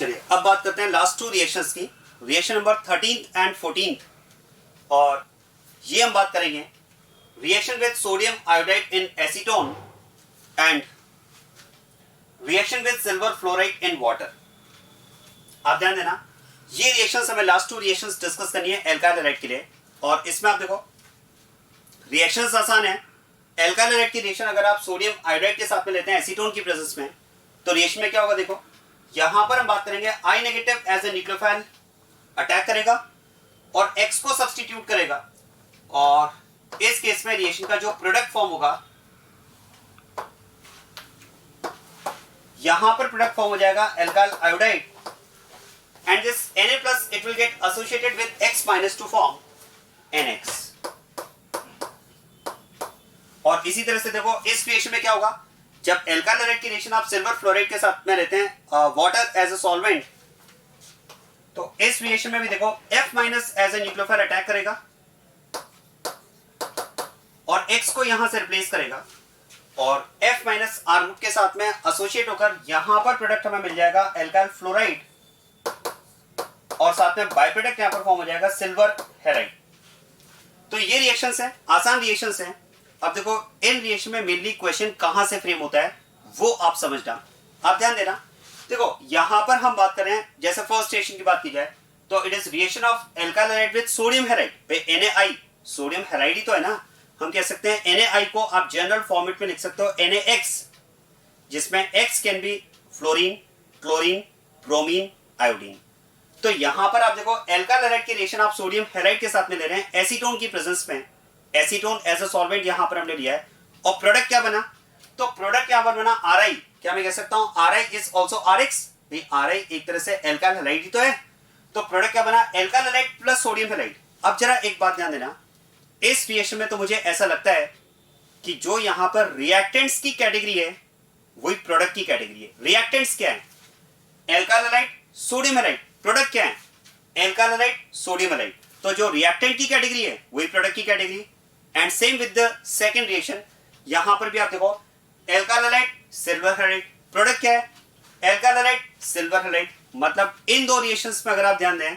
चलिए अब बात करते हैं लास्ट टू रिएक्शंस की, रिएक्शन नंबर 13 एंड 14, और ये हम बात करेंगे reaction with sodium iodide in acetone and reaction with silver fluoride in water. आप ध्यान देना, ये रिएक्शंस हमें लास्ट टू रिएक्शंस डिस्कस करनी है एल्काइल हैलाइड के लिए। और इसमें आप देखो रिएक्शंस आसान है। एल्काइल हैलाइड की रिएक्शन अगर आप सोडियम आयोडाइड के साथ में लेते हैं एसीटोन की प्रेजेंस में, तो रिएक्शन में क्या होगा देखो, यहां पर हम बात करेंगे I negative as a nucleophile attack करेगा और X को सब्स्टिट्यूट करेगा, और इस केस में रिएक्शन का जो प्रोडक्ट फॉर्म होगा, यहां पर प्रोडक्ट फॉर्म हो जाएगा alkyl iodide, and this Na plus it will get associated with X minus to form NX। और इसी तरह से देखो इस रिएक्शन में क्या होगा, जब एल्काइल हैलाइड की रिएक्शन आप सिल्वर फ्लोराइड के साथ में लेते हैं वाटर एज अ सॉल्वेंट, तो इस रिएक्शन में भी देखो F minus as a nucleophile attack करेगा और X को यहां से रिप्लेस करेगा, और F माइनस आर ग्रुप के साथ में एसोसिएट होकर यहां पर प्रोडक्ट हमें मिल जाएगा एल्काइल फ्लोराइड, और साथ में बाय प्रोडक्ट यहां पर फॉर्म हो जाएगा सिल्वर हैलाइड। तो ये रिएक्शंस हैं, आसान रिएक्शंस हैं। अब देखो इन रिएक्शन में मेनली क्वेश्चन कहां से फ्रेम होता है वो आप समझना, आप ध्यान देना। देखो यहां पर हम बात कर रहे हैं, जैसे फर्स्ट रिएक्शन की बात की जाए तो it is reaction of alkyl halide with sodium halide. Na, sodium halide ही तो है ना, हम कह सकते हैं Na को आप जनरल फॉर्मेट में लिख सकते हो NaX, जिसमें X can be fluorine, chlorine, bromine, iodine. तो यहां पर आप देखो एल्काइल हैलाइड की रिएक्शन आप सोडियम हैलाइड के साथ में ले रहे हैं एसीटोन की प्रेजेंस में, एसीटोन एज अ सॉल्वेंट यहां पर हमने लिया है, और प्रोडक्ट क्या बना, तो प्रोडक्ट यहां पर बना Ri। क्या मैं कह सकता हूं Ri इज आल्सो Rx, भाई Ri एक तरह से एल्काइल हैलाइड ही तो है, तो प्रोडक्ट क्या बना alkyl halide plus sodium halide. अब जरा एक बात ध्यान देना, इस रिएक्शन में तो मुझे ऐसा लगता है कि जो यहां पर रिएक्टेंट्स की कैटेगरी है वही प्रोडक्ट की कैटेगरी है। रिएक्टेंट्स क्या है, alkyl halide, sodium halide, product क्या है एल्काइल हैलाइड, सोडियम हैलाइड, तो जो रिएक्टेंट की कैटेगरी है वही प्रोडक्ट की category. And same with the second reaction, यहां पर भी आप देखो alkyl halide, silver halide, product क्या है एल्काइल हैलाइड, सिल्वर हैलाइड। मतलब इन दो रिएक्शंस में अगर आप ध्यान दें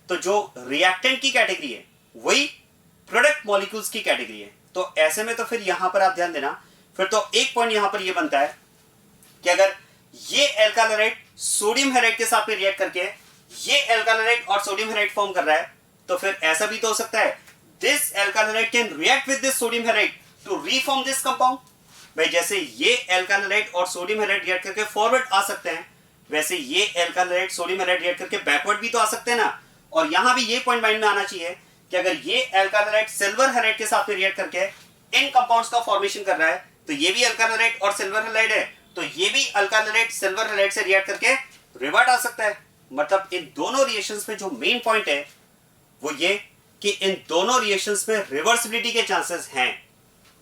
तो जो रिएक्टेंट की कैटेगरी है वही प्रोडक्ट मॉलिक्यूल्स की कैटेगरी है। तो ऐसे में तो फिर यहां पर आप ध्यान देना, फिर तो एक पॉइंट यहां पर यह बनता है कि अगर ये एल्काइल हैलाइड सोडियम हैलाइड के साथ में रिएक्ट करके ये एल्काइल हैलाइड और सोडियम हैलाइड फॉर्म कर रहा है, तो फिर ऐसा भी तो हो सकता है this alkyl halide can react with this sodium halide to reform this compound. भाई जैसे ये एल्काइल हैलाइड और सोडियम हैलाइड रिएक्ट करके फॉरवर्ड आ सकते हैं, वैसे ये alkyl halide sodium halide react करके बैकवर्ड भी तो आ सकते हैं ना। और यहां भी ये पॉइंट माइंड में आना चाहिए कि अगर ये एल्काइल हैलाइड सिल्वर हैलाइड के साथ में रिएक्ट करके इन कंपाउंड्स का फॉर्मेशन कर रहा है, तो ये भी एल्काइल हैलाइड और सिल्वर हैलाइड है, तो ये भी एल्काइल हैलाइड सिल्वर हैलाइड से रिएक्ट करके रिवर्ट आ सकता है। मतलब इन दोनों रिएक्शंस में जो मेन पॉइंट है वो ये कि इन दोनों रिएक्शंस में रिवर्सिबिलिटी के चांसेस हैं।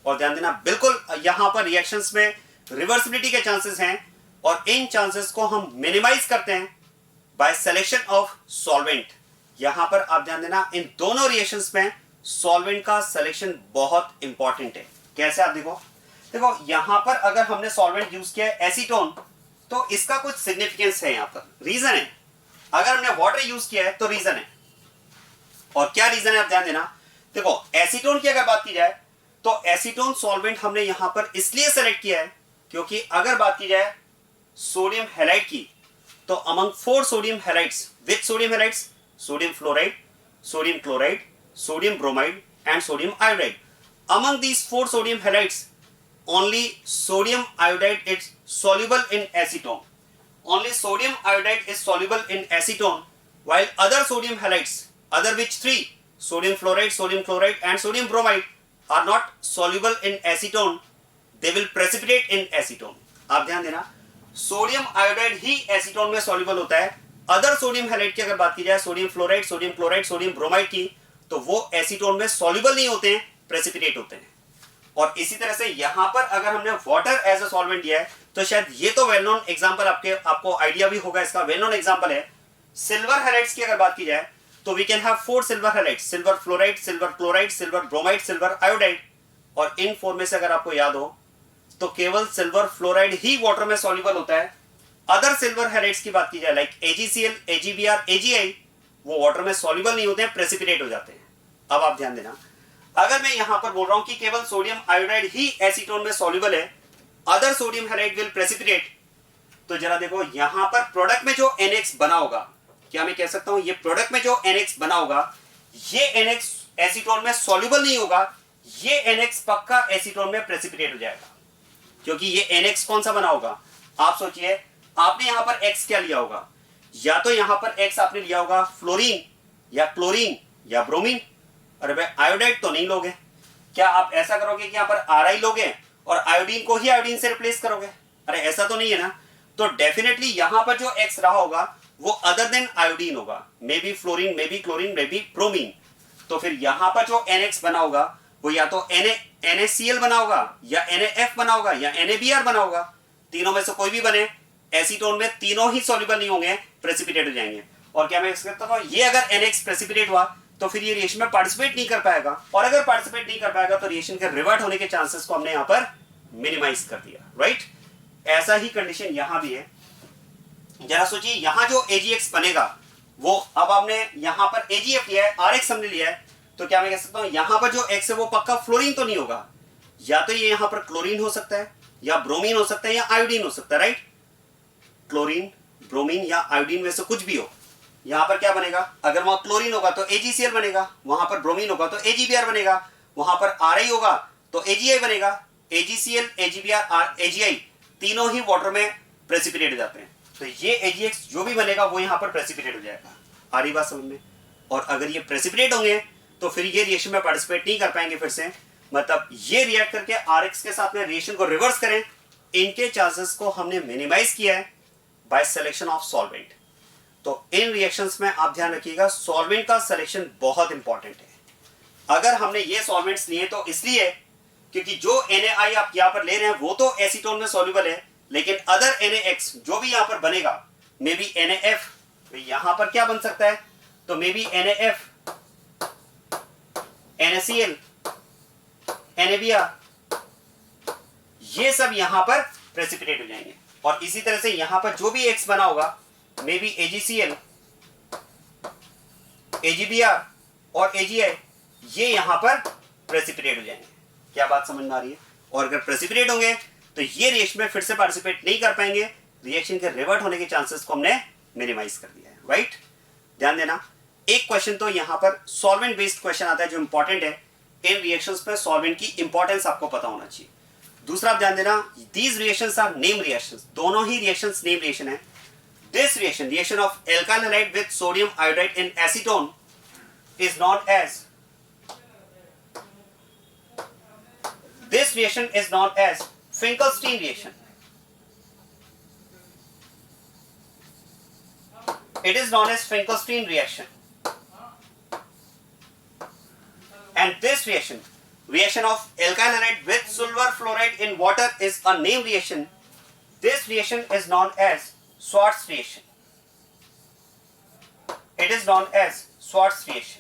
और ध्यान देना बिल्कुल यहां पर रिएक्शंस में रिवर्सिबिलिटी के चांसेस हैं, और इन चांसेस को हम मिनिमाइज करते हैं बाय सिलेक्शन ऑफ सॉल्वेंट। यहां पर आप ध्यान देना इन दोनों रिएक्शंस में सॉल्वेंट का सिलेक्शन बहुत इंपॉर्टेंट है। कैसे आप देखो यहां पर अगर हमने सॉल्वेंट यूज किया है एसीटोन, तो इसका कुछ सिग्निफिकेंस है, यहां पर रीजन है। अगर हमने वाटर यूज किया है तो रीजन है, और क्या रीजन है आप ध्यान देना। देखो एसीटोन की अगर बात की जाए तो एसीटोन सॉल्वेंट हमने यहां पर इसलिए सेलेक्ट किया है क्योंकि अगर बात की जाए सोडियम हैलाइड की, तो among 4 sodium halides with sodium halides, sodium fluoride, sodium chloride, sodium bromide and sodium iodide, among these 4 sodium halides only sodium iodide is soluble in acetone. Only sodium iodide is soluble in acetone, while other sodium halides, other which 3, sodium fluoride, sodium chloride and sodium bromide are not soluble in acetone. They will precipitate in acetone. आप ध्यान देना, sodium iodide ही acetone में soluble होता है। Other sodium halide की अगर बात की जाए, sodium fluoride, sodium chloride, sodium bromide की, तो वो एसीटोन में सॉल्युबल नहीं होते हैं, प्रेसिपिटेट होते हैं। और इसी तरह से यहां पर अगर हमने वाटर एज अ सॉल्वेंट दिया है, तो शायद ये तो वेल नोन एग्जांपल आपको आइडिया भी होगा, इसका वेल नोन एग्जांपल है सिल्वर हैलाइड्स की अगर बात की जाए तो we can have 4 silver halides, silver fluoride, silver chloride, silver bromide, silver iodide. और इन 4 में से अगर आपको याद हो तो केवल सिल्वर फ्लोराइड ही वाटर में सॉल्युबल होता है, अदर सिल्वर हैलाइड्स की बात की जाए लाइक AgCl, AgBr, AgI, वो वाटर में सॉल्युबल नहीं होते हैं, प्रेसिपिटेट हो जाते हैं। अब आप ध्यान देना, अगर मैं यहां पर बोल रहा हूं कि केवल सोडियम आयोडाइड ही एसीटोन में सॉल्युबल है, other sodium halide will precipitate, तो जरा देखो यहां पर प्रोडक्ट में जो NX बना होगा, क्या मैं कह सकता हूं ये प्रोडक्ट में जो NX बना होगा, ये NX एसीटोन में सॉल्युबल नहीं होगा, ये NX पक्का एसीटोन में प्रेसिपिटेट हो जाएगा, क्योंकि ये NX कौन सा बना होगा। आप सोचिए, आपने यहां पर X क्या लिया होगा, या तो यहां पर X आपने लिया होगा फ्लोरीन या क्लोरीन या ब्रोमीन। अरे भाई आयोडाइड तो नहीं लोगे, क्या आप ऐसा करोगे कि यहां पर RI लोगे और आयोडीन को ही आयोडीन से रिप्लेस करोगे? अरे ऐसा तो नहीं है ना। तो डेफिनेटली यहां पर जो X रहा होगा वो अदर देन आयोडीन होगा, may be fluorine, may be chlorine, may be bromine. तो फिर यहां पर जो NX बना होगा वो या तो NaCl बना होगा, या NaF बना होगा, या NaBr बना होगा। तीनों में से कोई भी बने, एसीटोन में तीनों ही सॉल्युबल नहीं होंगे, प्रेसिपिटेट हो जाएंगे। और क्या मैं कहता हूं, ये अगर NX प्रेसिपिटेट हुआ तो फिर ये रिएक्शन में पार्टिसिपेट नहीं कर पाएगा, और अगर पार्टिसिपेट नहीं कर पाएगा तो रिएक्शन के रिवर्ट होने के चांसेस को हमने यहां पर मिनिमाइज कर दिया, राइट। ऐसा ही कंडीशन यहां भी है। जरा सोचिए, यहां जो AgX बनेगा वो, अब आपने यहां पर AgF लिया है, RX हमने लिया है, तो क्या मैं कह सकता हूं यहां पर जो X है वो पक्का फ्लोरीन तो नहीं होगा, या तो ये यहां पर क्लोरीन हो सकता है, या ब्रोमीन हो सकता है, या आयोडीन हो सकता है, राइट। क्लोरीन, ब्रोमीन या आयोडीन में से कुछ भी हो। यहां पर क्या बनेगा, अगर वहां क्लोरीन होगा तो AgCl बनेगा, वहां पर ब्रोमीन होगा तो AgBr बनेगा, वहां पर RI होगा तो AgI बनेगा। AgCl, AgBr, AgI तीनों ही वाटर में प्रेसिपिटेट हो जाते हैं, तो ये AgX जो भी बनेगा वो यहां पर प्रेसिपिटेट हो जाएगा। आ रही बात समझ में। और अगर ये प्रेसिपिटेट होंगे तो फिर ये रिएक्शन में पार्टिसिपेट नहीं कर पाएंगे फिर से, मतलब ये रिएक्ट करके RX के साथ में रिएक्शन को रिवर्स करें, इनके चांसेस को हमने मिनिमाइज किया है बाय सिलेक्शन ऑफ सॉल्वेंट। तो इन रिएक्शंस में आप ध्यान रखिएगा, सॉल्वेंट का सिलेक्शन बहुत इंपॉर्टेंट है। अगर हमने ये सॉल्वेंट्स लिए तो इसलिए क्योंकि जो NaI आप यहां पर ले रहे हैं वो तो एसीटोन में सॉल्युबल है, लेकिन अदर NaX जो भी यहां पर बनेगा, मे बी NaF, तो यहां पर क्या बन सकता है, तो may be NaF, NaCl, NaBr, ये सब यहां पर प्रेसिपिटेट हो जाएंगे। और इसी तरह से यहां पर जो भी X बना होगा, मे बी AgCl, AgBr और AgI, ये यहां पर प्रेसिपिटेट हो जाएंगे। क्या बात समझ में आ रही है। और अगर प्रेसिपिटेट होंगे तो ये रिएक्शन में फिर से पार्टिसिपेट नहीं कर पाएंगे, रिएक्शन के रिवर्ट होने के चांसेस को हमने मिनिमाइज कर दिया है, राइट। ध्यान देना, एक क्वेश्चन तो यहां पर सॉल्वेंट बेस्ड क्वेश्चन आता है जो इंपॉर्टेंट है। इन रिएक्शंस में सॉल्वेंट की इंपॉर्टेंस आपको पता होना चाहिए। दूसरा आप ध्यान देना, these reactions are name reactions, दोनों ही रिएक्शंस नेम रिएक्शन है। This reaction of alkyl halide with sodium iodide in acetone is known as, this reaction is known as Finkelstein reaction. It is known as Finkelstein reaction. And this reaction of alkyl halide with silver fluoride in water is a name reaction. This reaction is known as Schwarz reaction. It is known as Schwarz reaction.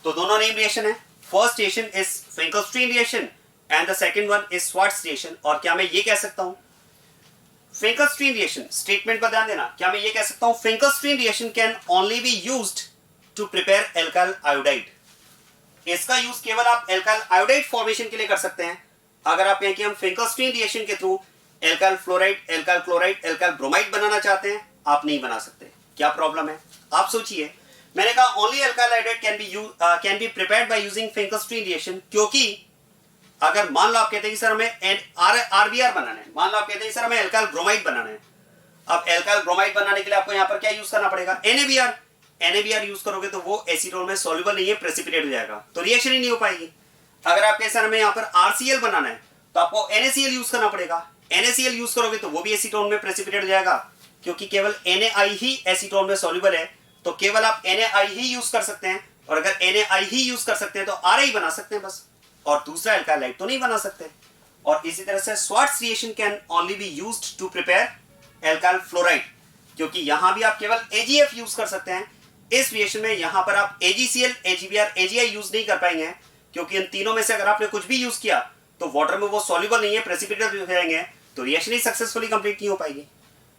तो दोनों name reaction है। First reaction is Finkelstein reaction and the second one is Swarts reaction. और क्या मैं ये कह सकता हूं, फिंकलस्टीन रिएक्शन, स्टेटमेंट पर ध्यान देना, क्या मैं ये कह सकता हूं Finkelstein reaction can only be used to prepare alkyl iodide. इसका यूज केवल आप एल्काइल आयोडाइड फॉर्मेशन के लिए कर सकते हैं। अगर आप कहें कि हम फिंकलस्टीन रिएक्शन के through alkyl fluoride, alkyl chloride, alkyl bromide बनाना चाहते हैं, आप नहीं बना सकते। क्या प्रॉब्लम है, आप सोचिए। मैंने कहा only alkyl hydrate can be prepared by using Finkelstein reaction, क्योंकि अगर मान लो आप कहते हैं कि सर हमें आरबीआर बनाना है, मान लो आप कहते हैं सर हमें एल्काइल ब्रोमाइड बनाना है। अब एल्काइल ब्रोमाइड बनाने के लिए आपको यहां पर क्या यूज करना पड़ेगा, NaBr यूज करोगे तो वो एसीटोन में सॉल्युबल नहीं है, प्रेसिपिटेट हो जाएगा, तो रिएक्शन ही नहीं हो पाएगी। अगर आप कहें सर हमें यहां पर RCl बनाना है तो आपको NaCl यूज करना पड़ेगा, NaCl यूज करोगे तो वो भी एसीटोन में प्रेसिपिटेट हो जाएगा, क्योंकि केवल NaI ही एसीटोन में सॉल्युबल है, तो केवल आप NaI ही यूज कर सकते हैं। और अगर NaI ही यूज कर सकते हैं तो RI बना सकते हैं बस, और दूसरा एल्काइल हाइड तो नहीं बना सकते। और इसी तरह से Swarts reaction can only be used to prepare alkyl fluoride, क्योंकि यहां भी आप केवल AgF यूज कर सकते हैं। इस रिएक्शन में यहां पर आप AgCl, AgBr, AgI यूज नहीं कर पाएंगे, क्योंकि इन तीनों में से अगर आपने कुछ भी यूज किया तो वाटर में वो सॉल्युबल नहीं है, प्रेसिपिटेट हो जाएंगे, तो रिएक्शन ही सक्सेसफुली कंप्लीट नहीं हो पाएगी।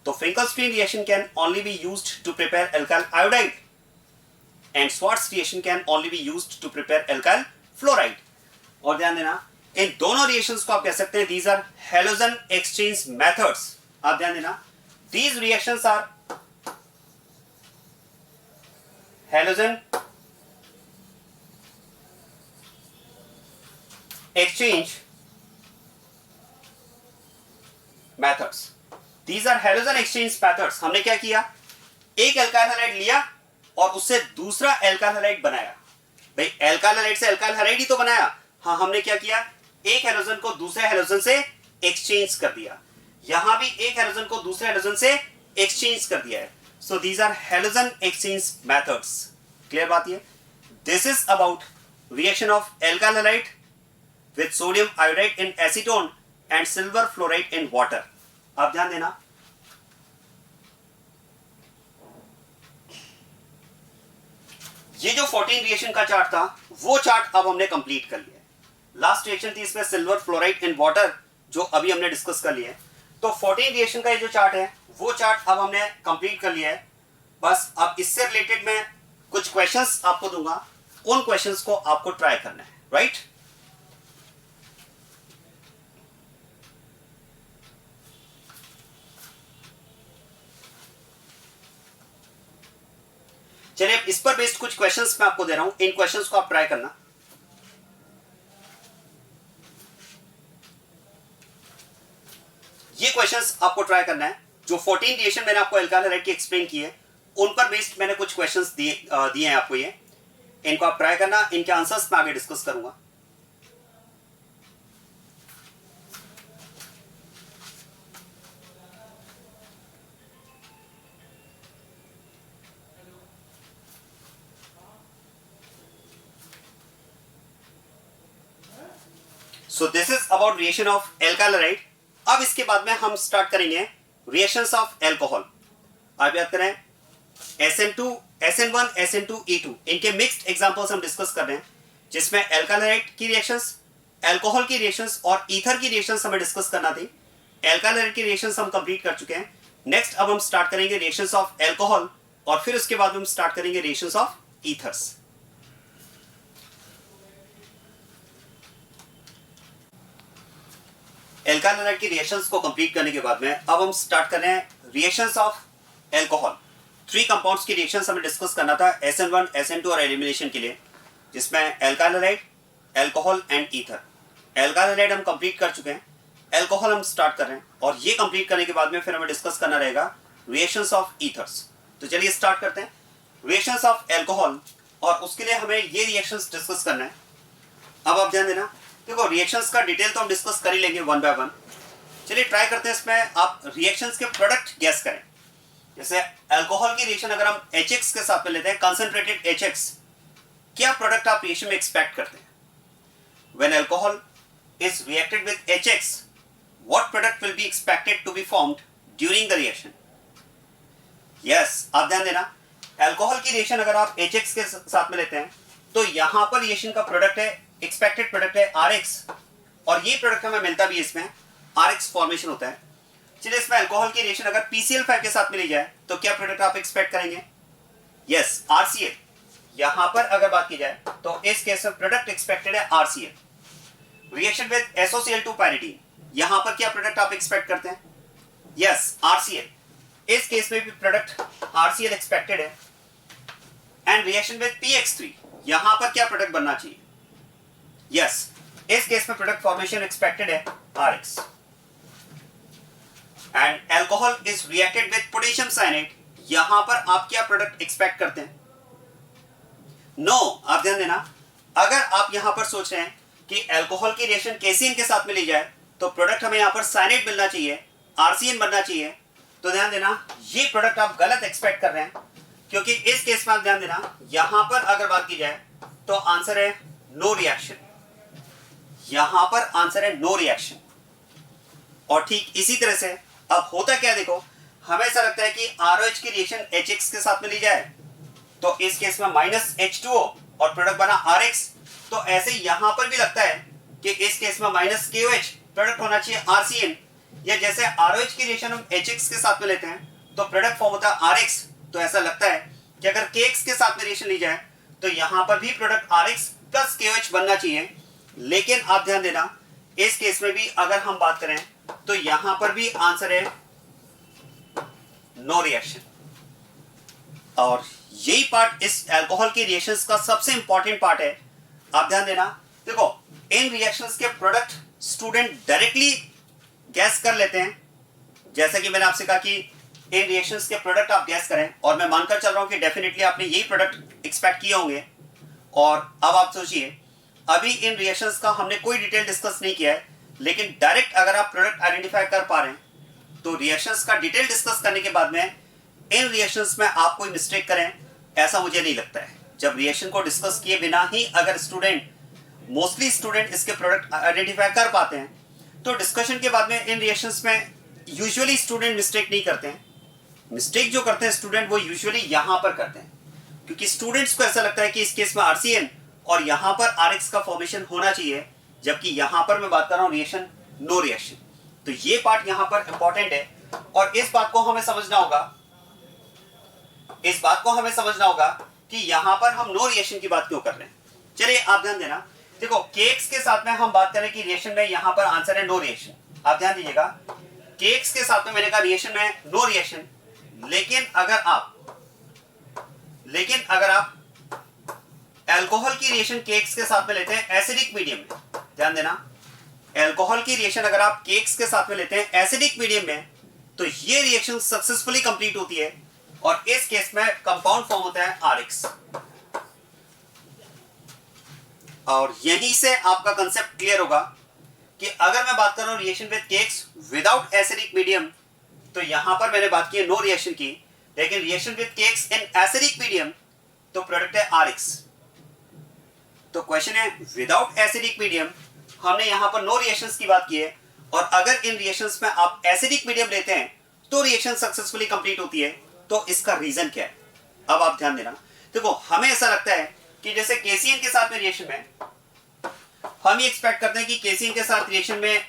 तो Finkelstein reaction can only be used to prepare alkyl iodide and Schwartz reaction can only be used to prepare alkyl fluoride. और ध्यान देना इन दोनों रिएक्शंस को आप कह सकते हैं these are halogen exchange methods. आप ध्यान देना these reactions are halogen exchange methods. These are halogen exchange methods. हमने क्या किया, एक एल्काइल हैलाइड लिया और उससे दूसरा एल्काइल हैलाइड बनाया. भाई एल्काइल हैलाइड से एल्काइल हैलाइड ही तो बनाया. हाँ, हमने क्या किया, एक हैलोजन को दूसरे हैलोजन से एक्सचेंज कर दिया. यहां भी एक हैलोजन को दूसरे हैलोजन से एक्सचेंज कर दिया है. So these are halogen exchange methods. Clear बात ये. This is about reaction of alkyl halide with sodium iodide in acetone and silver fluoride in water. आप ध्यान देना ये जो 14 रिएक्शन का चार्ट था वो चार्ट अब हमने कंप्लीट कर लिया है. लास्ट रिएक्शन थी इसमें सिल्वर फ्लोराइड इन वाटर जो अभी हमने डिस्कस कर लिया है. तो 14 रिएक्शन का ये जो चार्ट है वो चार्ट अब हमने कंप्लीट कर लिया है. बस अब इससे रिलेटेड मैं कुछ क्वेश्चंस आपको दूंगा, उन क्वेश्चंस को आपको ट्राई करना है. राइट चलिए इस पर बेस्ड कुछ क्वेश्चंस मैं आपको दे रहा हूं, इन क्वेश्चंस को आप ट्राई करना. ये क्वेश्चंस आपको ट्राई करना है. जो 14 रिएक्शन मैंने आपको एल्काइल हैलाइड की एक्सप्लेन की है उन पर बेस्ड मैंने कुछ क्वेश्चंस दिए हैं आपको. ये इनको आप ट्राई करना, इनके आंसर्स मैं आगे डिस्कस करूंगा. सो this is about reaction of alkyl halide. अब इसके बाद में हम स्टार्ट करेंगे रिएक्शंस ऑफ एल्कोहल. आप याद करें SN2, SN1, SN2, E2 इनके मिक्स्ड एग्जांपल्स हम डिस्कस कर रहे हैं जिसमें एल्काइल हैलाइड की रिएक्शंस, एल्कोहल की रिएक्शंस और ईथर की रिएक्शंस हमें डिस्कस करना थी. एल्काइल हैलाइड की रिएक्शंस हम कंप्लीट कर चुके हैं. नेक्स्ट अब हम स्टार्ट करेंगे रिएक्शंस ऑफ एल्कोहल और फिर उसके बाद हम स्टार्ट करेंगे reactions of ethers. Alkyl halide की रिएक्शंस को कंप्लीट करने के बाद में अब हम स्टार्ट कर रहे हैं रिएक्शंस ऑफ एल्कोहल. 3 कंपाउंड्स की रिएक्शंस हमें डिस्कस करना था SN1, SN2 और एलिमिनेशन के लिए, जिसमें alkyl halide, alcohol and ether. Alkyl halide हम कंप्लीट कर चुके हैं, एल्कोहल हम स्टार्ट कर रहे हैं और ये कंप्लीट करने के बाद में फिर हमें डिस्कस करना रहेगा रिएक्शंस ऑफ ईथर्स. तो चलिए स्टार्ट करते हैं रिएक्शंस ऑफ एल्कोहल और उसके लिए हमें ये रिएक्शंस डिस्कस करना है. अब आप ध्यान देना, देखो रिएक्शंस का डिटेल तो हम डिस्कस कर ही लेंगे वन बाय वन. चलिए ट्राई करते हैं इसमें आप रिएक्शंस के प्रोडक्ट गैस करें. जैसे अल्कोहल की रिएक्शन अगर हम HX के साथ में लेते हैं, कंसंट्रेटेड HX, क्या प्रोडक्ट आप रिएक्शन में एक्सपेक्ट करते हैं? When alcohol is reacted with HX, what product will be expected to be formed during the reaction? Yes, आप ध्यान देना, अल्कोहल की रिएक्शन अगर आप HX के साथ में लेते हैं तो यहां पर रिएक्शन का प्रोडक्ट है, एक्सपेक्टेड प्रोडक्ट है RX, और ये प्रोडक्ट हमें मिलता भी इसमें RX फॉर्मेशन होता है. चलिए इसमें अल्कोहल की रिएक्शन अगर PCl5 के साथ मिली जाए तो क्या प्रोडक्ट आप एक्सपेक्ट करेंगे? Yes, RCl. यहां पर अगर बात की जाए तो इस केस में प्रोडक्ट एक्सपेक्टेड है RCl. Reaction with SOCl2 pyridine, यहां पर क्या प्रोडक्ट आप एक्सपेक्ट करते हैं? Yes, RCl. इस केस में भी प्रोडक्ट RCl एक्सपेक्टेड है. एंड रिएक्शन विद PX3, यहां पर क्या प्रोडक्ट बनना चाहिए? यस, इस केस में प्रोडक्ट फॉर्मेशन एक्सपेक्टेड है RX. And alcohol is reacted with potassium cyanide, यहां पर आप क्या प्रोडक्ट एक्सपेक्ट करते हैं? नो, आप ध्यान देना, अगर आप यहां पर सोच रहे हैं कि अल्कोहल की रिएक्शन केसीन के साथ में ली जाए तो प्रोडक्ट हमें यहां पर साइनाइड मिलना चाहिए, RCN बनना चाहिए, तो ध्यान देना ये प्रोडक्ट आप गलत एक्सपेक्ट कर रहे हैं. क्योंकि इस केस में आप ध्यान देना, यहां पर अगर बात की जाए तो आंसर है नो रिएक्शन. यहां पर आंसर है नो रिएक्शन. और ठीक इसी तरह से अब होता क्या, देखो हमें ऐसा लगता है कि ROH की रिएक्शन HX के साथ में ली जाए तो इस केस में -H2O और प्रोडक्ट बना RX. तो ऐसे यहां पर भी लगता है कि इस केस में -KOH प्रोडक्ट होना चाहिए RCN. या जैसे ROH की रिएक्शन हम HX के साथ में लेते हैं तो प्रोडक्ट फॉर्म होता है RX। तो ऐसा लगता है कि अगर KX के साथ में रिएक्शन ली जाए तो यहां पर भी प्रोडक्ट RX प्लस KOH बनना चाहिए। लेकिन आप ध्यान देना, इस केस में भी अगर हम बात करें तो यहां पर भी आंसर है नो रिएक्शन। और यही पार्ट इस अल्कोहल की रिएक्शंस का सबसे इंपॉर्टेंट पार्ट है। आप ध्यान देना, देखो इन रिएक्शंस के प्रोडक्ट स्टूडेंट डायरेक्टली गैस कर लेते हैं। जैसा कि मैंने आपसे कहा कि इन रिएक्शंस के प्रोडक्ट आप गैस करें, और मैं मानकर चल रहा हूं कि डेफिनेटली आपने यही प्रोडक्ट एक्सपेक्ट किए होंगे। और अब आप सोचिए, अभी इन रिएक्शंस का हमने कोई डिटेल डिस्कस नहीं किया है, लेकिन डायरेक्ट अगर आप प्रोडक्ट आइडेंटिफाई कर पा रहे हैं तो रिएक्शंस का डिटेल डिस्कस करने के बाद में इन रिएक्शंस में आप कोई मिस्टेक करें ऐसा मुझे नहीं लगता है। जब रिएक्शन को डिस्कस किए बिना ही अगर मोस्टली स्टूडेंट इसके प्रोडक्ट आइडेंटिफाई कर पाते हैं तो डिस्कशन के बाद में इन रिएक्शंस में यूजुअली स्टूडेंट मिस्टेक नहीं करते हैं। मिस्टेक जो करते हैं स्टूडेंट वो यूजुअली यहां पर करते हैं, क्योंकि स्टूडेंट्स को ऐसा लगता है कि इस केस में RCN और यहां पर RX का फॉर्मेशन होना चाहिए, जबकि यहां पर मैं बात कर रहा हूं रिएक्शन नो रिएक्शन। तो ये पार्ट यहां पर इंपॉर्टेंट है और इस बात को हमें समझना होगा कि यहां पर हम नो रिएक्शन की बात क्यों कर रहे हैं। चलिए आप ध्यान देना, देखो KX के साथ में हम बात करें कि रिएक्शन में यहां पर आंसर है नो रिएक्शन। आप ध्यान दीजिएगा, KX के साथ में मैंने कहा रिएक्शन में नो रिएक्शन। लेकिन अगर आप अल्कोहल की रिएक्शन KX के साथ में लेते हैं एसिडिक मीडियम में, ध्यान देना, अल्कोहल की रिएक्शन अगर आप KX के साथ में लेते हैं एसिडिक मीडियम में तो ये रिएक्शन सक्सेसफुली कंप्लीट होती है और इस केस में कंपाउंड फॉर्म होता है RX। और यहीं से आपका कंसेप्ट क्लियर होगा कि अगर मैं बात कर रहा हूं reaction with KX without acidic medium तो यहां पर मैंने बात की नो रिएक्शन की, लेकिन reaction with KX in acidic medium तो प्रोडक्ट है RX। तो क्वेश्चन है विदाउट एसिडिक मीडियम, हमने यहां पर नो रिएक्शंस की बात की है, और अगर इन रिएक्शंस में आप एसिडिक मीडियम लेते हैं तो रिएक्शन सक्सेसफुली कंप्लीट होती है। तो इसका रीजन क्या है, अब आप ध्यान देना। देखो हमें ऐसा लगता है कि जैसे KCN के साथ में रिएक्शन में हम ये एक्सपेक्ट करते हैं कि KCN के साथ रिएक्शन में,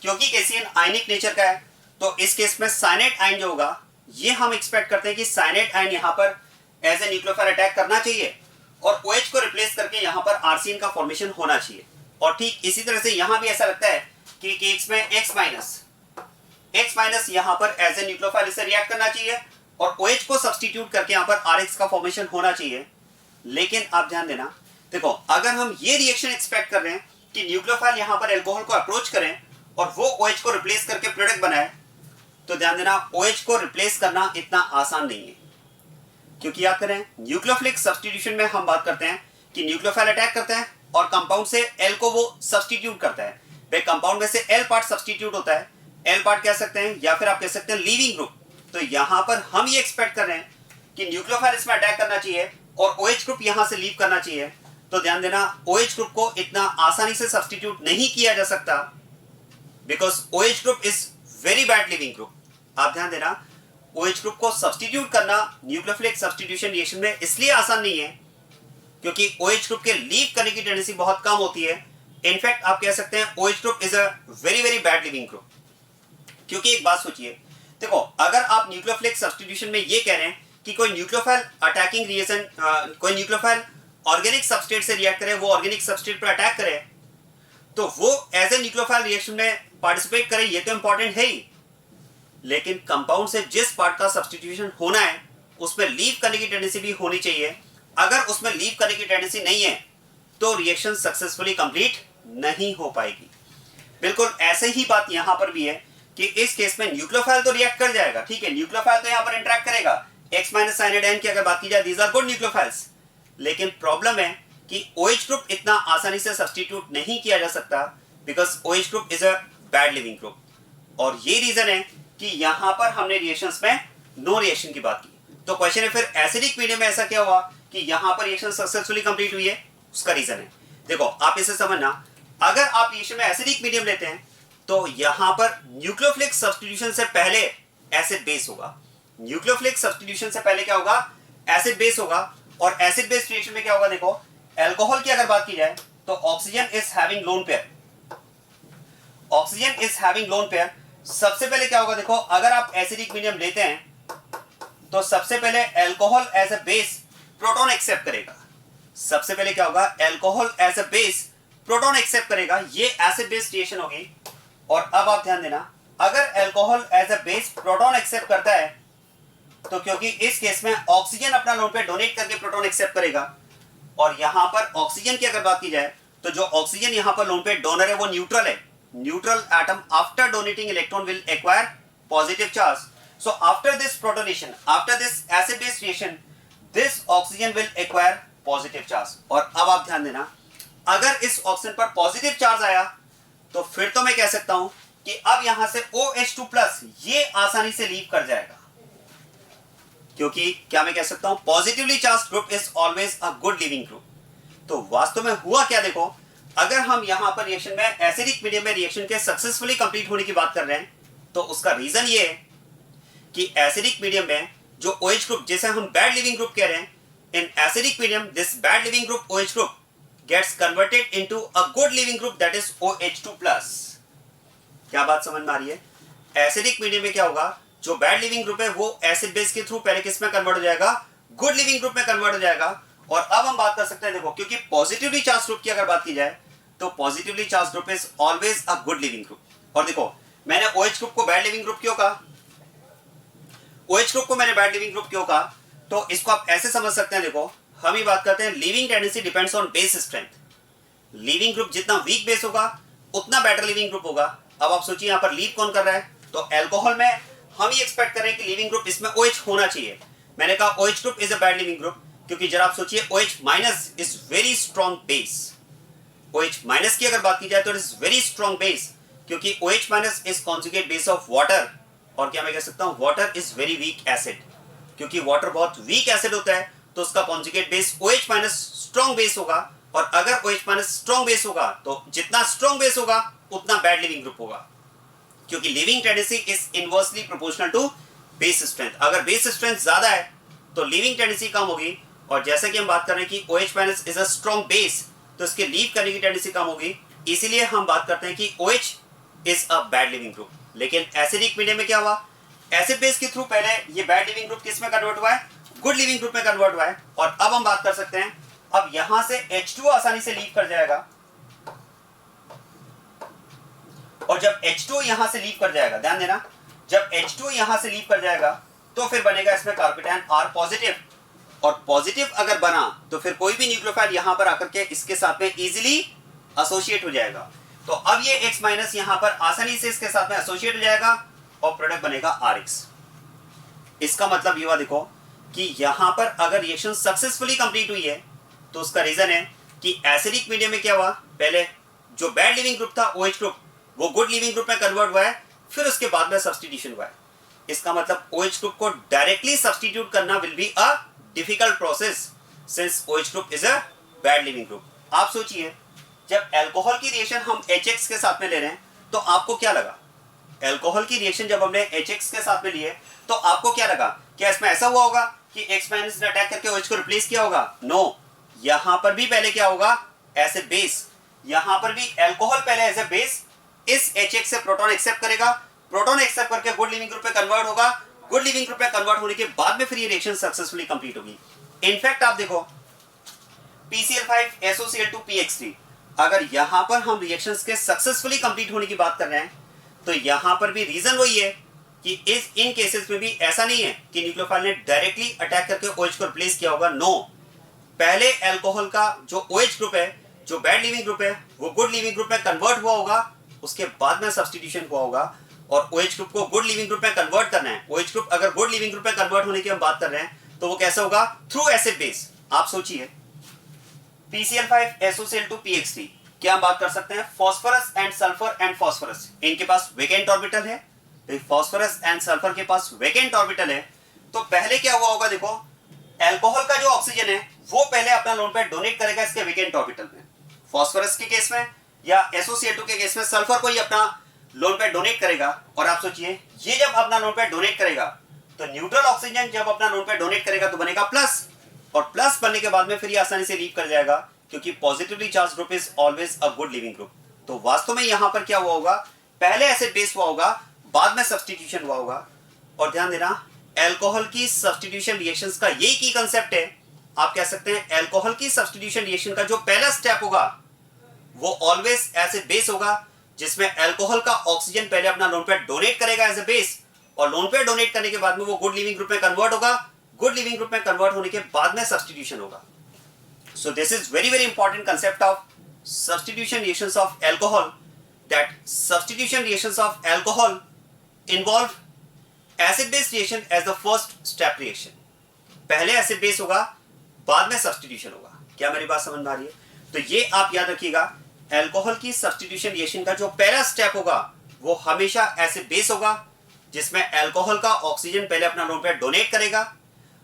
क्योंकि KCN आयनिक नेचर का है तो इस केस में साइनेट आयन जो होगा ये हम एक्सपेक्ट करते हैं कि साइनेट आयन यहां पर एज ए न्यूक्लियोफाइल अटैक करना चाहिए और OH को रिप्लेस करके यहां पर RCN का फॉर्मेशन होना चाहिए। और ठीक इसी तरह से यहां भी ऐसा लगता है कि KX में X माइनस यहां पर एज ए न्यूक्लियोफाइल इससे रिएक्ट करना चाहिए और OH को सब्स्टिट्यूट करके यहां पर RX का फॉर्मेशन होना चाहिए। लेकिन आप ध्यान देना, देखो अगर हम ये रिएक्शन एक्सपेक्ट कर रहे हैं कि न्यूक्लियोफाइल यहां पर अल्कोहल को अप्रोच करें और वो OH को रिप्लेस करके प्रोडक्ट बनाए, तो ध्यान देना OH को रिप्लेस करना इतना आसान नहीं है। क्योंकि याद करें न्यूक्लियोफिलिक सब्स्टिट्यूशन में हम बात करते हैं कि न्यूक्लियोफाइल अटैक करते हैं और कंपाउंड से L को वो सब्स्टिट्यूट करता है। भाई कंपाउंड में से L पार्ट सब्स्टिट्यूट होता है, L पार्ट कह सकते हैं या फिर आप कह सकते हैं लीविंग ग्रुप। तो यहां पर हम ये एक्सपेक्ट कर रहे हैं कि न्यूक्लियोफाइल इसमें अटैक करना चाहिए और OH ग्रुप यहां से लीव करना चाहिए। तो ध्यान देना OH ग्रुप को इतना आसानी से सब्स्टिट्यूट नहीं किया जा सकता, because OH group is very bad leaving group. आप ध्यान देना OH ग्रुप को सब्स्टिट्यूट करना न्यूक्लियोफिलिक सब्स्टिट्यूशन रिएक्शन में इसलिए आसान नहीं है क्योंकि OH ग्रुप के लीव करने की टेंडेंसी बहुत कम होती है। इनफैक्ट आप कह सकते हैं OH group is a very very bad leaving group. क्योंकि एक बात सोचिए, देखो अगर आप न्यूक्लियोफिलिक सब्स्टिट्यूशन में ये कह रहे हैं कि कोई न्यूक्लियोफाइल अटैकिंग रिएक्शन, कोई न्यूक्लियोफाइल ऑर्गेनिक सबस्ट्रेट से रिएक्ट करे, वो ऑर्गेनिक सबस्ट्रेट पर अटैक करे, तो वो एज ए न्यूक्लियोफाइल रिएक्शन में पार्टिसिपेट करे, ये तो इंपॉर्टेंट है ही। लेकिन कंपाउंड से जिस पार्ट का सब्स्टिट्यूशन होना है उसमें लीव करने की टेंडेंसी भी होनी चाहिए। अगर उसमें लीव करने की टेंडेंसी नहीं है तो रिएक्शन सक्सेसफुली कंप्लीट नहीं हो पाएगी। बिल्कुल ऐसे ही बात यहां पर भी है कि इस केस में न्यूक्लियोफाइल तो रिएक्ट कर जाएगा, ठीक है, न्यूक्लियोफाइल तो यहां पर इंटरेक्ट करेगा। X माइनस साइनेट आयन की अगर बात की जाए, दीज आर गुड न्यूक्लियोफाइल्स। लेकिन प्रॉब्लम है कि OH ग्रुप इतना आसानी से सब्स्टिट्यूट नहीं किया जा सकता because OH group is a bad leaving group. और ये रीजन है कि यहां पर हमने रिएक्शंस में नो रिएक्शन की बात की। तो क्वेश्चन है फिर एसिडिक मीडियम में ऐसा क्या हुआ कि यहां पर रिएक्शन सक्सेसफुली कंप्लीट हुई है, उसका रीजन है। देखो आप इसे समझना, अगर आप रिएक्शन में एसिडिक मीडियम लेते हैं तो यहां पर न्यूक्लियोफिलिक सब्स्टिट्यूशन से पहले एसिड बेस होगा। न्यूक्लियोफिलिक सब्स्टिट्यूशन से पहले क्या होगा, एसिड बेस होगा। और एसिड बेस रिएक्शन में क्या होगा, देखो अल्कोहल की अगर बात की जाए तो oxygen is having lone pair, oxygen is having lone pair. सबसे पहले क्या होगा देखो, अगर आप एसिडिक मीडियम लेते हैं तो सबसे पहले alcohol as a base proton accept करेगा। सबसे पहले क्या होगा, alcohol as a base proton accept करेगा, ये एसिड बेस रिएक्शन होगी। और अब आप ध्यान देना, अगर alcohol as a base proton accept करता है तो क्योंकि इस केस में ऑक्सीजन अपना लोन पे डोनेट करके प्रोटॉन एक्सेप्ट करेगा, और यहां पर ऑक्सीजन की अगर बात की जाए तो जो ऑक्सीजन यहां पर लोन पे डोनर है वो न्यूट्रल है। Neutral atom after donating electron will acquire positive charge. So after this protonation, after this acid base reaction, this oxygen will acquire positive charge. और अब आप ध्यान देना, अगर इस ऑक्सीजन पर पॉजिटिव चार्ज आया तो फिर तो मैं कह सकता हूं कि अब यहां से OH2+ ये आसानी से लीव कर जाएगा, क्योंकि क्या मैं कह सकता हूं, positively charge group is always a good living group. तो वास्तव में हुआ क्या देखो, अगर हम यहां पर रिएक्शन में एसिडिक मीडियम में रिएक्शन के सक्सेसफुली कंप्लीट होने की बात कर रहे हैं, तो उसका रीजन ये है कि एसिडिक मीडियम में जो OH ग्रुप, जिसे हम बैड लिविंग ग्रुप कह रहे हैं, इन acidic medium this bad leaving group OH group gets converted into a good living group that is OH2+। क्या बात समझ में आ रही है? एसिडिक मीडियम में क्या होगा, जो बैड लिविंग ग्रुप है वो एसिड बेस के थ्रू पहले किस में कन्वर्ट हो जाएगा, गुड लिविंग ग्रुप में कन्वर्ट हो जाएगा। और अब हम बात कर सकते हैं देखो, क्योंकि पॉजिटिवली चार्ज ग्रुप की अगर बात की जाए तो positively charge group is always a good living group. और देखो, मैंने OH ग्रुप को बैड लिविंग ग्रुप क्यों कहा, OH ग्रुप को मैंने बैड लिविंग ग्रुप क्यों कहा, तो इसको आप ऐसे समझ सकते हैं। देखो, हम ही बात करते हैं leaving tendency depends on base strength. Leaving group जितना वीक बेस होगा उतना बेटर लिविंग ग्रुप होगा। अब आप सोचिए यहां पर लीव कौन कर रहा है, तो अल्कोहल में हम ही एक्सपेक्ट कर रहे हैं कि लिविंग ग्रुप इसमें OH होना चाहिए। मैंने कहा OH group is a bad leaving group, क्योंकि जरा आप सोचिए OH- is very strong base. OH- की अगर बात की जाए तो it is very strong base, क्योंकि OH- is conjugate base of water. और क्या मैं कह सकता हूं, water is very weak acid, क्योंकि वाटर बहुत वीक एसिड होता है तो उसका conjugate base OH- strong base होगा। और अगर OH- स्ट्रॉन्ग बेस होगा तो जितना स्ट्रॉन्ग बेस होगा उतना बैड लिविंग ग्रुप होगा, क्योंकि leaving tendency is inversely proportional to base strength. अगर बेस स्ट्रेंथ ज्यादा है तो लिविंग टेंडेंसी कम होगी। और जैसा कि हम बात कर रहे हैं कि OH- is a strong base, तो इसके लीव करने की टेंडेंसी कम होगी, इसीलिए हम बात करते हैं कि OH is a bad leaving group. लेकिन एसिडिक मीडियम में क्या हुआ, एसिड बेस के थ्रू पहले ये बैड लिविंग ग्रुप किस में कन्वर्ट हुआ है, गुड लिविंग ग्रुप में कन्वर्ट हुआ है। और अब हम बात कर सकते हैं, अब यहां से H2 आसानी से लीव कर जाएगा, और जब H2 यहां से लीव कर जाएगा, ध्यान देना, जब H2 यहां से लीव कर जाएगा तो फिर बनेगा इसमें कार्बोकेटायन R पॉजिटिव। और पॉजिटिव अगर बना तो फिर कोई भी न्यूक्लियोफाइल यहां पर आकर के इसके साथ में इजीली एसोसिएट हो जाएगा। तो अब ये X- यहां पर आसानी से इसके साथ में एसोसिएट हो जाएगा और प्रोडक्ट बनेगा RX। इसका मतलब ये हुआ देखो कि यहां पर अगर रिएक्शन सक्सेसफुली कंप्लीट हुई है तो उसका रीजन है कि एसिडिक मीडियम में क्या हुआ, पहले जो बैड लिविंग ग्रुप था OH ग्रुप वो गुड लिविंग ग्रुप में कन्वर्ट हुआ है, फिर उसके बाद में सब्स्टिट्यूशन हुआ है। इसका मतलब OH ग्रुप को डायरेक्टली सब्स्टिट्यूट करना will be a difficult process since OH group is a bad leaving group. आप सोचिए, जब अल्कोहल की रिएक्शन हम HX के साथ में ले रहे हैं तो आपको क्या लगा, अल्कोहल की रिएक्शन जब हमने HX के साथ में लिए तो आपको क्या लगा, क्या इसमें ऐसा हुआ होगा कि X- ने अटैक करके OH को रिप्लेस किया होगा? नो, यहां पर भी पहले क्या होगा, एज ए बेस, यहां पर भी अल्कोहल पहले एज ए बेस इस HX से प्रोटॉन एक्सेप्ट करेगा, प्रोटॉन एक्सेप्ट करके गुड लिविंग ग्रुप में कन्वर्ट होगा, गुड लिविंग ग्रुप में कन्वर्ट होने के बाद में फिर ये रिएक्शन सक्सेसफुली कंप्लीट होगी। इनफैक्ट आप देखो PCl5 SOCl2 अगर यहां पर हम रिएक्शंस के सक्सेसफुली कंप्लीट होने की बात कर रहे हैं तो यहां पर भी रीजन वही है कि इन केसेस में भी ऐसा नहीं है कि न्यूक्लियोफाइल ने डायरेक्टली अटैक करके OH को रिप्लेस किया होगा। नो, पहले अल्कोहल का जो OH ग्रुप है, जो बैड लिविंग ग्रुप है, वो गुड लिविंग ग्रुप में कन्वर्ट हुआ होगा, उसके बाद में सब्स्टिट्यूशन हुआ होगा। और OH ग्रुप को गुड लिविंग ग्रुप में कन्वर्ट करना है, OH ग्रुप अगर गुड लिविंग ग्रुप में कन्वर्ट होने की हम बात कर रहे हैं तो वो कैसे होगा, थ्रू एसिड बेस। आप सोचिए PCl5 SOCl2 क्या हम बात कर सकते हैं, phosphorus and sulphur and phosphorus, इनके पास वेकेंट ऑर्बिटल है। फास्फोरस एंड सल्फर के पास वेकेंट ऑर्बिटल है, तो पहले क्या हुआ होगा, देखो अल्कोहल का जो ऑक्सीजन है वो पहले अपना लोन पेयर डोनेट करेगा इसके वेकेंट ऑर्बिटल में, फास्फोरस के केस में या SOCl2 के केस में सल्फर को ही अपना लोन पेयर डोनेट करेगा। और आप सोचिए ये जब अपना लोन पेयर डोनेट करेगा तो न्यूट्रल ऑक्सीजन जब अपना लोन पेयर डोनेट करेगा तो बनेगा प्लस, और प्लस बनने के बाद में फिर ये आसानी से लीव कर जाएगा, क्योंकि positively charge group is always a good living group. तो वास्तव में यहां पर क्या हुआ होगा पहले एसिड बेस हुआ होगा, बाद में सब्स्टिट्यूशन हुआ होगा। और ध्यान देना, अल्कोहल की सब्स्टिट्यूशन रिएक्शंस का यही की कंसेप्ट है। आप कह सकते हैं अल्कोहल की सब्स्टिट्यूशन रिएक्शन का जो पहला स्टेप होगा वो ऑलवेज एसिड बेस होगा, जिसमें अल्कोहल का ऑक्सीजन पहले अपना लोन पेयर डोनेट करेगा एज ए बेस, और लोन पेयर डोनेट करने के बाद में वो गुड लिविंग ग्रुप में कन्वर्ट होगा। गुड लिविंग ग्रुप में कन्वर्ट होने के बाद में सब्स्टिट्यूशन होगा। सो this is very very important concept of substitution reactions of alcohol, that substitution reactions of alcohol involve acid base reaction as the first step reaction. पहले acid base होगा, बाद में substitution होगा। क्या मेरी बात समझ में आ रही है? तो ये आप याद रखिएगा, अल्कोहल की substitution reaction का जो पहला स्टेप होगा वो हमेशा acid base होगा, जिसमें अल्कोहल का ऑक्सीजन पहले अपना लोन पेयर डोनेट करेगा,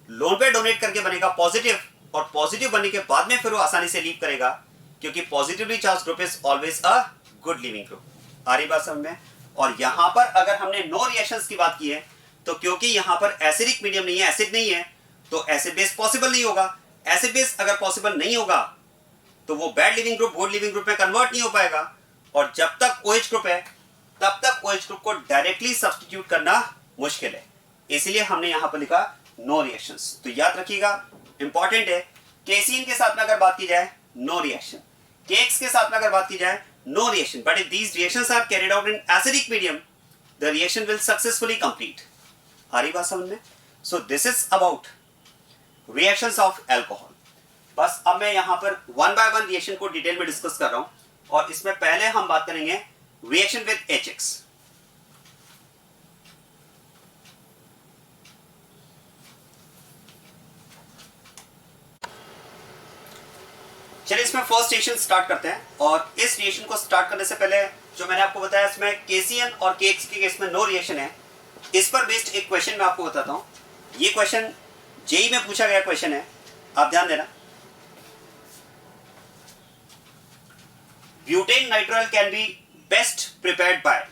लोन पेयर डोनेट करके बनेगा पॉजिटिव, और पॉजिटिव बनने के बाद में फिर वो आसानी से लीव करेगा, क्योंकि positively charge group is always a good living group. आ रही बात समझ में? और यहां पर अगर हमने नो रिएक्शंस की बात की है, तो क्योंकि यहां पर एसिडिक मीडियम नहीं है, एसिड नहीं है, तो एसिड बेस पॉसिबल नहीं होगा। एसिड बेस अगर पॉसिबल नहीं होगा तो वो bad leaving group good living group में कन्वर्ट नहीं हो पाएगा, और जब तक OH ग्रुप है तब तक OH ग्रुप को डायरेक्टली सब्स्टिट्यूट करना मुश्किल है। इसलिए हमने यहां पर लिखा नो रिएक्शंस। तो याद रखिएगा, इंपॉर्टेंट है, KCN के साथ में अगर बात की जाए नो रिएक्शन, KX के साथ में अगर बात की जाए no reaction, but if these reactions are carried out in acidic medium the reaction will successfully complete. आ रही बात समझ में? So this is about reactions of alcohol. बस अब मैं यहां पर वन बाय वन रिएक्शन को डिटेल में डिस्कस कर रहा हूं, और इसमें पहले हम बात करेंगे रिएक्शन विद HX। चलिए इसमें फर्स्ट रिएक्शन स्टार्ट करते हैं, और इस रिएक्शन को स्टार्ट करने से पहले जो मैंने आपको बताया इसमें KCN और KX के केस में नो रिएक्शन है, इस पर बेस्ड एक क्वेश्चन मैं आपको बताता हूं। ये क्वेश्चन जेई में पूछा गया क्वेश्चन है, आप ध्यान देना। Butane nitrile can be best prepared bye,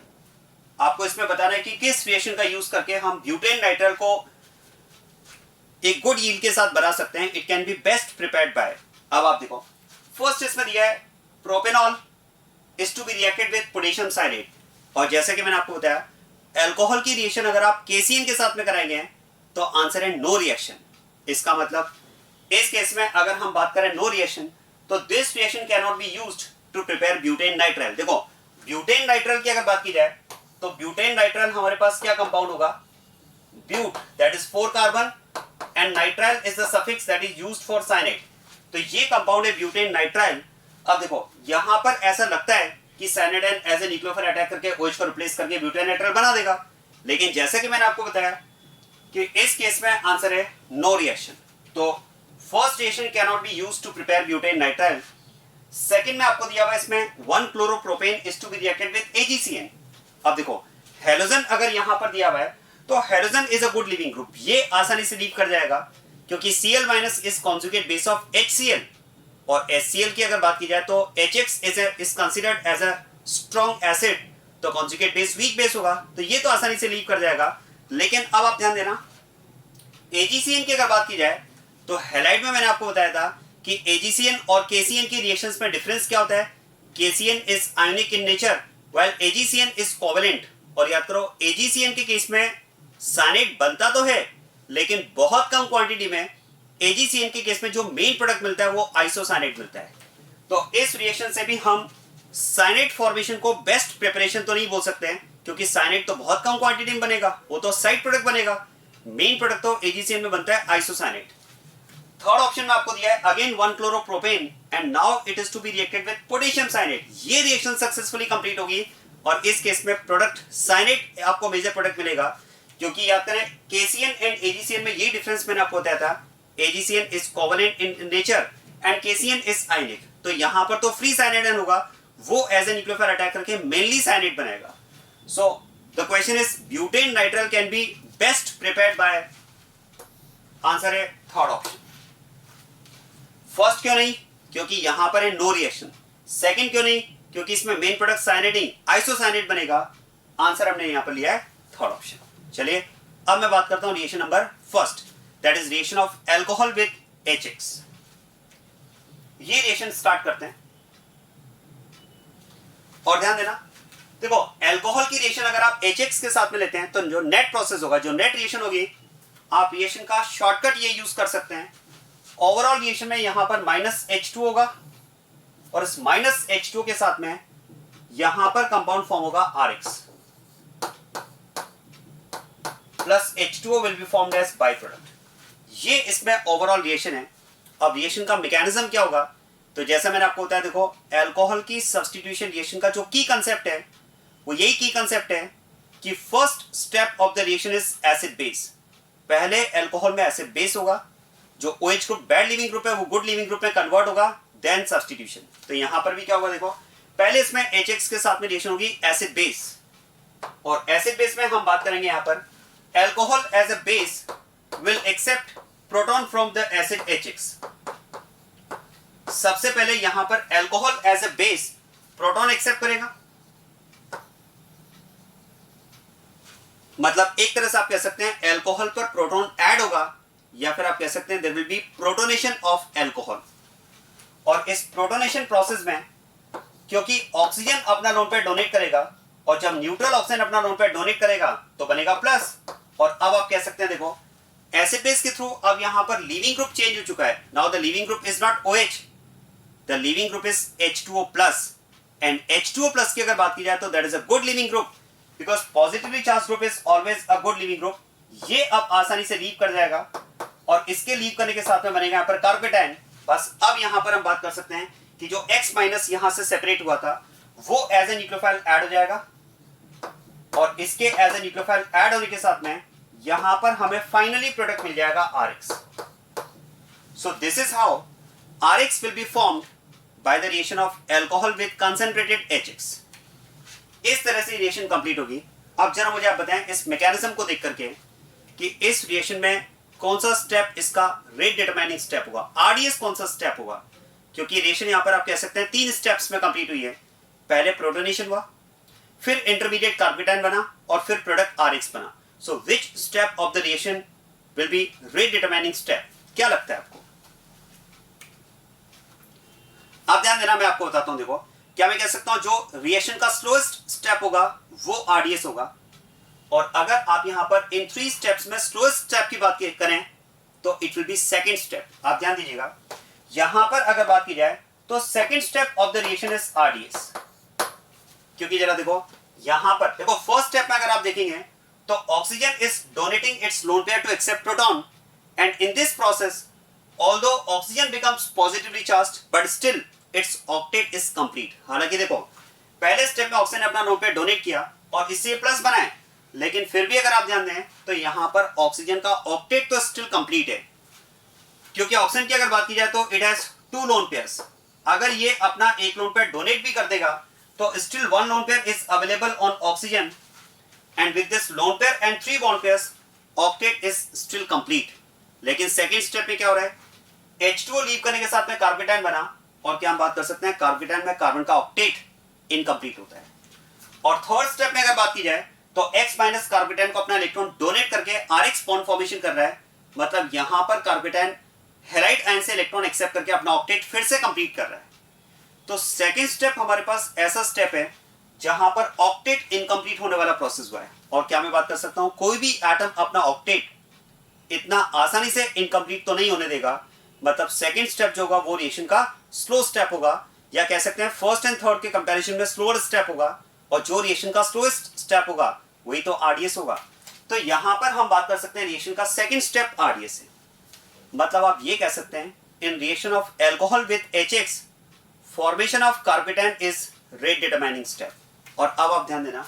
आपको इसमें बताना है कि किस रिएक्शन का यूज करके हम ब्यूटेन नाइट्राइल को एक गुड यील्ड के साथ बना सकते हैं। It can be best prepared by. अब आप देखो, फर्स्ट इसमें दिया है propanol is to be reacted with potassium cyanide, और जैसे कि मैंने आपको बताया अल्कोहल की रिएक्शन अगर आप KCN के साथ में कराएंगे तो आंसर है नो रिएक्शन। इसका मतलब इस केस में अगर हम बात करें नो रिएक्शन, तो this reaction can not be used to prepare butane nitrile. देखो, ब्यूटेन नाइट्राइल की अगर बात की जाए तो ब्यूटेन नाइट्राइल हमारे पास क्या कंपाउंड होगा? But, that is 4 carbon, and nitrile is the suffix that is used for cyanide. तो ये कंपाउंड है ब्यूटेन नाइट्राइल। अब देखो यहां पर ऐसा लगता है कि साइनेडाइन एज ए न्यूक्लियोफाइल अटैक करके OH को रिप्लेस करके ब्यूटेन नाइट्राइल बना देगा, लेकिन जैसे कि मैंने आपको बताया कि इस केस में आंसर है नो रिएक्शन। तो first reaction can not be used to prepare butane nitrile. Second में आपको दिया हुआ इसमें 1 chloropropane is to be reacted with AgCN। अब देखो हेलोजन अगर यहां पर दिया हुआ है तो halogen is a good living group, ये आसानी से लीव कर जाएगा, क्योंकि Cl- is conjugate base of HCl, और HCl की अगर बात की जाए तो HX is considered as a strong acid, तो कॉन्जुगेट बेस वीक बेस होगा, तो ये तो आसानी से लीव कर जाएगा। लेकिन अब आप ध्यान देना, AgCN की अगर बात की जाए तो हैलाइड में मैंने आपको बताया था कि AgCN और KCN की रिएक्शंस में डिफरेंस क्या होता है। KCN is ionic in nature while AgCN is covalent, और याद करो AgCN के केस में साइनेट बनता तो है लेकिन बहुत कम क्वांटिटी में। AgCN के केस में जो मेन प्रोडक्ट मिलता है वो आइसोसाइनेट मिलता है। तो इस रिएक्शन से भी हम साइनेट फॉर्मेशन को बेस्ट प्रिपरेशन तो नहीं बोल सकते हैं, क्योंकि साइनेट तो बहुत कम क्वांटिटी में बनेगा, वो तो साइड प्रोडक्ट बनेगा। मेन प्रोडक्ट तो AgCN में बनता है आइसोसाइनेट। थर्ड ऑप्शन में आपको दिया है again 1 chloropropane, and now it is to be reacted with potassium cyanide. ये रिएक्शन सक्सेसफुली कंप्लीट होगी, और इस केस में प्रोडक्ट साइनेट आपको मेजर प्रोडक्ट मिलेगा, क्योंकि याद करें KCN एंड AgCN में ये डिफरेंस मैंने आपको बताया था। AgCN is covalent in nature and KCN is आयनिक, तो यहां पर तो फ्री साइनेडाइन होगा, वो एज ए न्यूक्लियोफाइल अटैक करके मेनली साइनेट बनाएगा। So the question is butane nitrile can be best prepared bye, answer है थर्ड ऑप्शन। फर्स्ट क्यों नहीं? क्योंकि यहां पर है नो रिएक्शन। सेकंड क्यों नहीं? क्योंकि इसमें मेन प्रोडक्ट साइनेट नहीं आइसोसाइनेट बनेगा। आंसर हमने यहां पर लिया है थर्ड ऑप्शन। चलिए अब मैं बात करता हूं reaction number first, that is reaction of alcohol with HX। ये रिएक्शन स्टार्ट करते हैं, और ध्यान देना देखो अल्कोहल की रिएक्शन अगर आप HX के साथ में लेते हैं तो जो नेट प्रोसेस होगा, जो नेट रिएक्शन होगी, आप रिएक्शन का शॉर्टकट ये यूज कर सकते हैं। ओवरऑल रिएक्शन में यहां पर -H2 होगा और इस -H2 के साथ में यहां पर कंपाउंड फॉर्म होगा RX plus H2O will be formed as byproduct. ये इसमें ओवरऑल रिएक्शन है। अब रिएक्शन का मैकेनिज्म क्या होगा, तो जैसा मैंने आपको बताया, देखो अल्कोहल की सब्स्टिट्यूशन रिएक्शन का जो की कंसेप्ट है वो यही की कंसेप्ट है कि first step of the reaction is acid base. पहले अल्कोहल में एसिड बेस होगा, जो OH group bad leaving group है वो गुड लिविंग ग्रुप में कन्वर्ट होगा, देन सब्स्टिट्यूशन। तो यहां पर भी क्या होगा, देखो पहले इसमें HX के साथ में रिएक्शन होगी एसिड बेस, और एसिड बेस में हम बात करेंगे यहां पर alcohol as a base will accept proton from the acid HX। सबसे पहले यहां पर alcohol as a base proton accept करेगा, मतलब एक तरह से आप कह सकते हैं अल्कोहल पर प्रोटॉन ऐड होगा, या फिर आप कह सकते हैं there will be protonation of alcohol. और इस प्रोटोनेशन प्रोसेस में क्योंकि ऑक्सीजन अपना लोन पेयर डोनेट करेगा, और जब न्यूट्रल ऑक्सीजन अपना लोन पेयर डोनेट करेगा तो बनेगा प्लस। और अब आप कह सकते हैं देखो एसिड बेस के थ्रू अब यहां पर लीविंग ग्रुप चेंज हो चुका है। Now the leaving group is not OH, the leaving group is H2O plus, and H2O plus की अगर बात की जाए तो that is a good living group, because positively charge group is always a good living group. ये अब आसानी से लीव कर जाएगा, और इसके लीव करने के साथ में बनेगा यहाँ पर कार्बेटाइन। बस अब यहां पर हम बात कर सकते हैं कि जो X माइनस यहां से सेपरेट हुआ था वो एज ए न्यूक्लियोफाइल ऐड हो जाएगा, और इसके एज ए न्यूक्लियोफाइल ऐड होने के साथ में यहां पर हमें फाइनली प्रोडक्ट मिल जाएगा RX। So this is how RX will be formed by the reaction of alcohol with concentrated HX। इस तरह से रिएक्शन कंप्लीट होगी। अब जरा मुझे आप बताएं इस मैकेनिज्म को देख करके कि इस रिएक्शन में कौन सा स्टेप इसका रेट डिटरमाइनिंग स्टेप होगा, RDS कौन सा स्टेप होगा, क्योंकि रिएक्शन यहां पर आप कह सकते हैं 3 स्टेप्स में कंप्लीट हुई है। पहले प्रोटोनेशन हुआ, फिर इंटरमीडिएट कार्बेटाइन बना, और फिर प्रोडक्ट RX बना। So which step of the reaction will be rate determining step, क्या लगता है आपको? आप ध्यान देना, मैं आपको बताता हूं। देखो क्या मैं कह सकता हूं जो रिएक्शन का स्लोएस्ट स्टेप होगा वो RDS होगा, और अगर आप यहां पर इन 3 स्टेप्स में स्लोएस्ट स्टेप की बात करें तो it will be second step. आप ध्यान दीजिएगा, यहां पर अगर बात की जाए तो second step of the reaction is RDS, क्योंकि जरा देखो यहां पर देखो फर्स्ट स्टेप में अगर आप देखेंगे तो oxygen is donating its lone pair to accept proton, and in this process although oxygen becomes positively charged but still its octet is complete. हालांकि देखो पहले स्टेप में ऑक्सीजन ने अपना लोन पेयर डोनेट किया और इससे प्लस बनाए, लेकिन फिर भी अगर आप ध्यान दें तो यहां पर ऑक्सीजन का ऑक्टेट तो स्टिल कंप्लीट है, क्योंकि ऑक्सीजन की अगर बात की जाए तो इट हैज 2 लोन पेयर्स। अगर ये अपना एक लोन पेयर डोनेट भी कर देगा तो still 1 lone pair is available on oxygen, and with this lone pair and 3 bond pairs octet is still complete. लेकिन सेकंड स्टेप में क्या हो रहा है, H2O लीव करने के साथ में कार्बेटाइन बना, और क्या हम बात कर सकते हैं कार्बेटाइन में कार्बन का ऑक्टेट इनकम्प्लीट होता है। और थर्ड स्टेप में अगर बात की जाए तो X माइनस कार्बेटाइन को अपना इलेक्ट्रॉन डोनेट करके RX बॉन्ड फॉर्मेशन कर रहा है, मतलब यहां पर कार्बेटाइन हेलाइड आयन से इलेक्ट्रॉन एक्सेप्ट करके अपना ऑक्टेट फिर से कंप्लीट कर रहा है। तो सेकंड स्टेप हमारे पास ऐसा स्टेप है जहां पर ऑक्टेट इनकम्प्लीट होने वाला प्रोसेस हुआ है। और क्या मैं बात कर सकता हूं, कोई भी एटम अपना ऑक्टेट इतना आसानी से इनकम्प्लीट तो नहीं होने देगा, मतलब सेकंड स्टेप जो होगा वो रिएक्शन का स्लो स्टेप होगा, या कह सकते हैं फर्स्ट एंड थर्ड के कंपैरिजन में स्लोअर स्टेप होगा, और जो रिएक्शन का स्लोएस्ट स्टेप होगा वही तो RDS होगा। तो यहां पर हम बात कर सकते हैं रिएक्शन का सेकंड स्टेप RDS है। मतलब आप ये कह सकते हैं in reaction of alcohol with HX formation of carbocation is rate determining step. और अब आप ध्यान देना,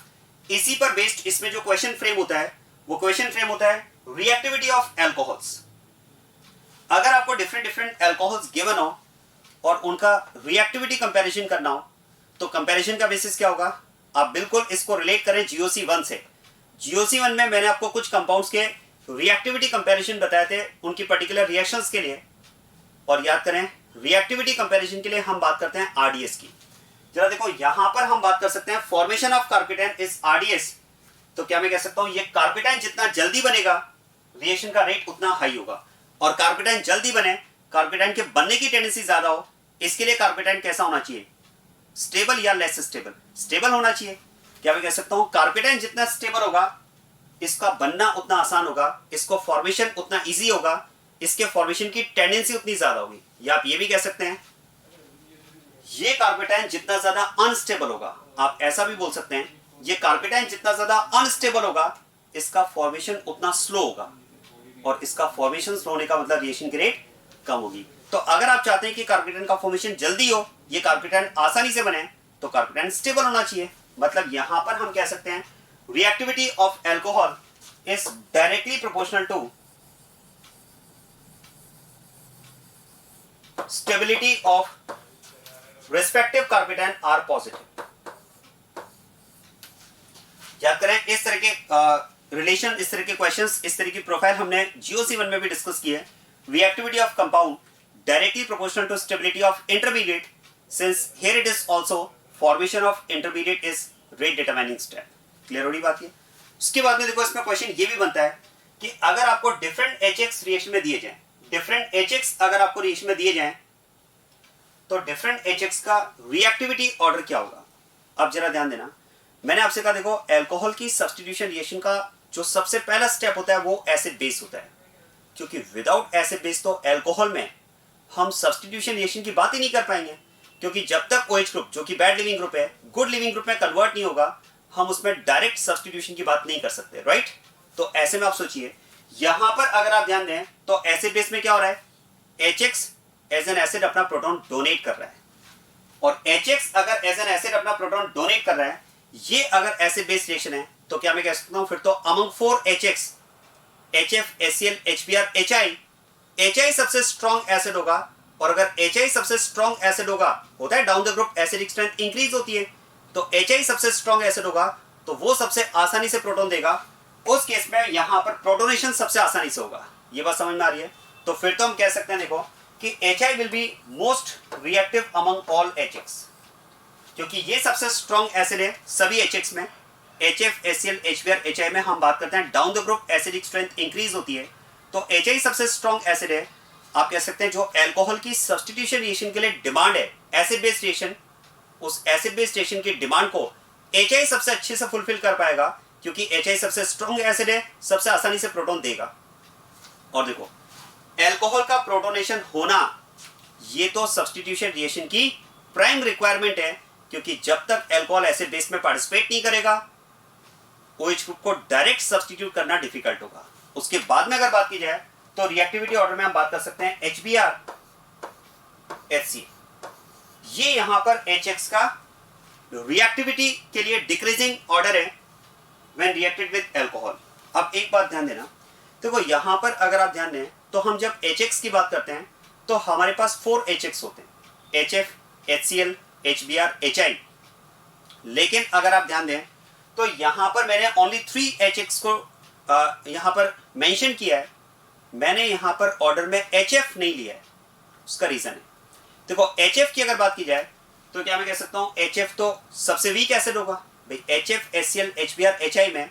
इसी पर बेस्ड इसमें जो क्वेश्चन फ्रेम होता है वो क्वेश्चन फ्रेम होता है रिएक्टिविटी ऑफ अल्कोहल्स। अगर आपको डिफरेंट अल्कोहल्स गिवन हो और उनका रिएक्टिविटी कंपैरिजन करना हो तो कंपैरिजन का बेसिस क्या होगा, आप बिल्कुल इसको रिलेट करें GOC1 से। GOC1 में मैंने आपको कुछ कंपाउंड्स के रिएक्टिविटी कंपैरिजन बताए थे उनकी पर्टिकुलर रिएक्शंस के लिए, और याद करें रिएक्टिविटी कंपैरिजन के लिए हम बात करते हैं RDS की। जरा देखो यहां पर हम बात कर सकते हैं formation of carbocation is RDS, तो क्या मैं कह सकता हूं ये कार्बेटाइन जितना जल्दी बनेगा रिएक्शन का रेट उतना हाई होगा, और कार्बेटाइन जल्दी बने, कार्बेटाइन के बनने की टेंडेंसी ज्यादा हो, इसके लिए कार्बेटाइन कैसा होना चाहिए, स्टेबल या लेस स्टेबल? स्टेबल होना चाहिए। क्या मैं कह सकता हूं कार्पेटाइन जितना स्टेबल होगा इसका बनना उतना आसान होगा, इसको फॉर्मेशन उतना इजी होगा, इसके फॉर्मेशन की टेंडेंसी उतनी ज्यादा होगी। या आप ये भी कह सकते हैं ये कार्पेटाइन जितना ज्यादा अनस्टेबल होगा, आप ऐसा भी बोल सकते हैं ये कार्पेटाइन जितना ज्यादा अनस्टेबल होगा इसका फॉर्मेशन उतना स्लो होगा, और इसका फॉर्मेशन स्लो होने का मतलब रिएक्शन की रेट कम होगी। तो अगर आप चाहते हैं कि कार्पेटाइन का फॉर्मेशन जल्दी हो, ये कार्पेटाइन आसानी से बने, तो कार्पेटाइन स्टेबल होना चाहिए। मतलब यहां पर हम कह सकते हैं reactivity of alcohol is directly proportional to stability of respective carbocation are positive. याद करें इस तरह के रिलेशन, इस तरह के क्वेश्चंस, इस तरह की प्रोफाइल हमने जीओसी 1 में भी डिस्कस की है। Reactivity of compound directly proportional to stability of intermediate, since here it is also formation of intermediate is rate determining step. Clear हो रही बात ये? उसके बाद में देखो इसमें क्वेश्चन ये भी बनता है कि अगर आपको डिफरेंट एचएक्स रिएक्शन में दिए जाएं, डिफरेंट एचएक्स अगर आपको रिएक्शन में दिए जाएं तो डिफरेंट एचएक्स का रिएक्टिविटी ऑर्डर क्या होगा। अब जरा ध्यान देना, मैंने आपसे कहा देखो अल्कोहल की सब्स्टिट्यूशन रिएक्शन का जो सबसे पहला स्टेप होता है वो एसिड बेस होता है, क्योंकि विदाउट एसिड बेस तो अल्कोहल में हम सब्स्टिट्यूशन रिएक्शन की बात ही नहीं कर पाएंगे, क्योंकि जब तक OH ग्रुप जो कि बैड लिविंग ग्रुप है गुड लिविंग ग्रुप में कन्वर्ट नहीं होगा हम उसमें डायरेक्ट सब्स्टिट्यूशन की बात नहीं कर सकते, राइट। तो ऐसे में आप सोचिए यहां पर अगर आप ध्यान दें तो एसिड बेस में क्या हो रहा है, HX एज एन एसिड अपना प्रोटॉन डोनेट कर रहा है, और HX अगर एज एन एसिड अपना प्रोटॉन डोनेट कर रहा है, ये अगर एसिड बेस रिएक्शन है तो क्या मैं कह सकता हूं फिर तो among 4 HX HF HCl HBr HI सबसे स्ट्रॉन्ग एसिड होगा, और अगर HI सबसे स्ट्रॉन्ग एसिड होगा, होता है down the group acidic strength increase होती है, तो HI सबसे स्ट्रॉन्ग एसिड होगा तो वो सबसे आसानी से प्रोटॉन देगा, उस केस में यहां पर प्रोटोनेशन सबसे आसानी से होगा। ये बात समझ में आ रही है? तो फिर तो हम कह सकते हैं देखो कि HI will be most reactive among all HX, क्योंकि ये सबसे स्ट्रॉन्ग एसिड है सभी HX में। HF HCl HBr HI में हम बात करते हैं down the group acidic strength increase होती है, तो HI सबसे स्ट्रॉन्ग एसिड है। आप कह सकते हैं जो अल्कोहल की सब्स्टिट्यूशन रिएक्शन के लिए डिमांड है एसिड बेस्ड रिएक्शन, उस एसिड बेस्ड रिएक्शन की डिमांड को HI सबसे अच्छे से फुलफिल कर पाएगा, क्योंकि HI सबसे स्ट्रॉन्ग एसिड है, सबसे आसानी से प्रोटॉन देगा। और देखो अल्कोहल का प्रोटोनेशन होना ये तो सब्स्टिट्यूशन रिएक्शन की प्राइम रिक्वायरमेंट है, क्योंकि जब तक अल्कोहल एसिड बेस में पार्टिसिपेट नहीं करेगा OH ग्रुप को डायरेक्ट सब्स्टिट्यूट करना डिफिकल्ट होगा। उसके बाद में अगर बात की जाए तो रिएक्टिविटी ऑर्डर में हम बात कर सकते हैं HBr HCl, ये यहां पर HX का रिएक्टिविटी के लिए डिक्रीजिंग ऑर्डर है व्हेन रिएक्टेड विद अल्कोहल। अब एक बात ध्यान देना, देखो यहां पर अगर आप ध्यान दें तो हम जब HX की बात करते हैं तो हमारे पास 4 HX होते हैं, HF HCl HBr HI, लेकिन अगर आप ध्यान दें तो यहां पर मैंने ओनली 3 HX को यहां पर मेंशन किया है, मैंने यहां पर ऑर्डर में HF नहीं लिया है। उसका रीजन है देखो HF की अगर बात की जाए तो क्या मैं कह सकता हूं HF तो सबसे वीक एसिड होगा भाई, HF HCl HBr HI में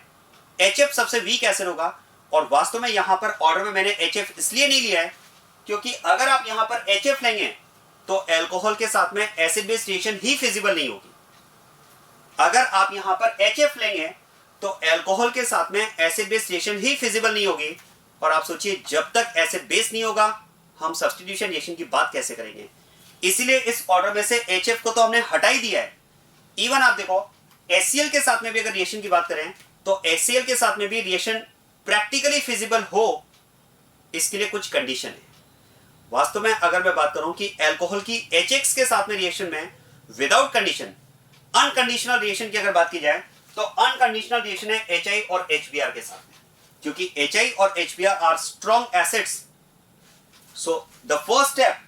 HF सबसे वीक एसिड होगा, और वास्तव में यहां पर ऑर्डर में मैंने HF इसलिए नहीं लिया है क्योंकि अगर आप यहां पर HF लेंगे तो अल्कोहल के साथ में एसिड बेस रिएक्शन ही फिजिबल नहीं होगी। अगर आप यहां पर HF लेंगे तो अल्कोहल के साथ में एसिड बेस रिएक्शन ही फिजिबल नहीं होगी, और आप सोचिए जब तक एसिड बेस नहीं होगा हम सब्स्टिट्यूशन रिएक्शन की बात कैसे करेंगे। इसीलिए इस ऑर्डर में से HF को तो हमने हटा ही दिया है। इवन आप देखो HCl के साथ में भी अगर रिएक्शन की बात करें तो HCl के साथ में भी रिएक्शन प्रैक्टिकली फिजिबल हो, इसके लिए कुछ कंडीशन है। वास्तव में अगर मैं बात करूं कि अल्कोहल की HX के साथ में रिएक्शन में विदाउट कंडीशन अनकंडीशनल रिएक्शन की अगर बात की जाए तो अनकंडीशनल रिएक्शन है HI और HBr के साथ में, क्योंकि HI और HBr are strong acids, so the first step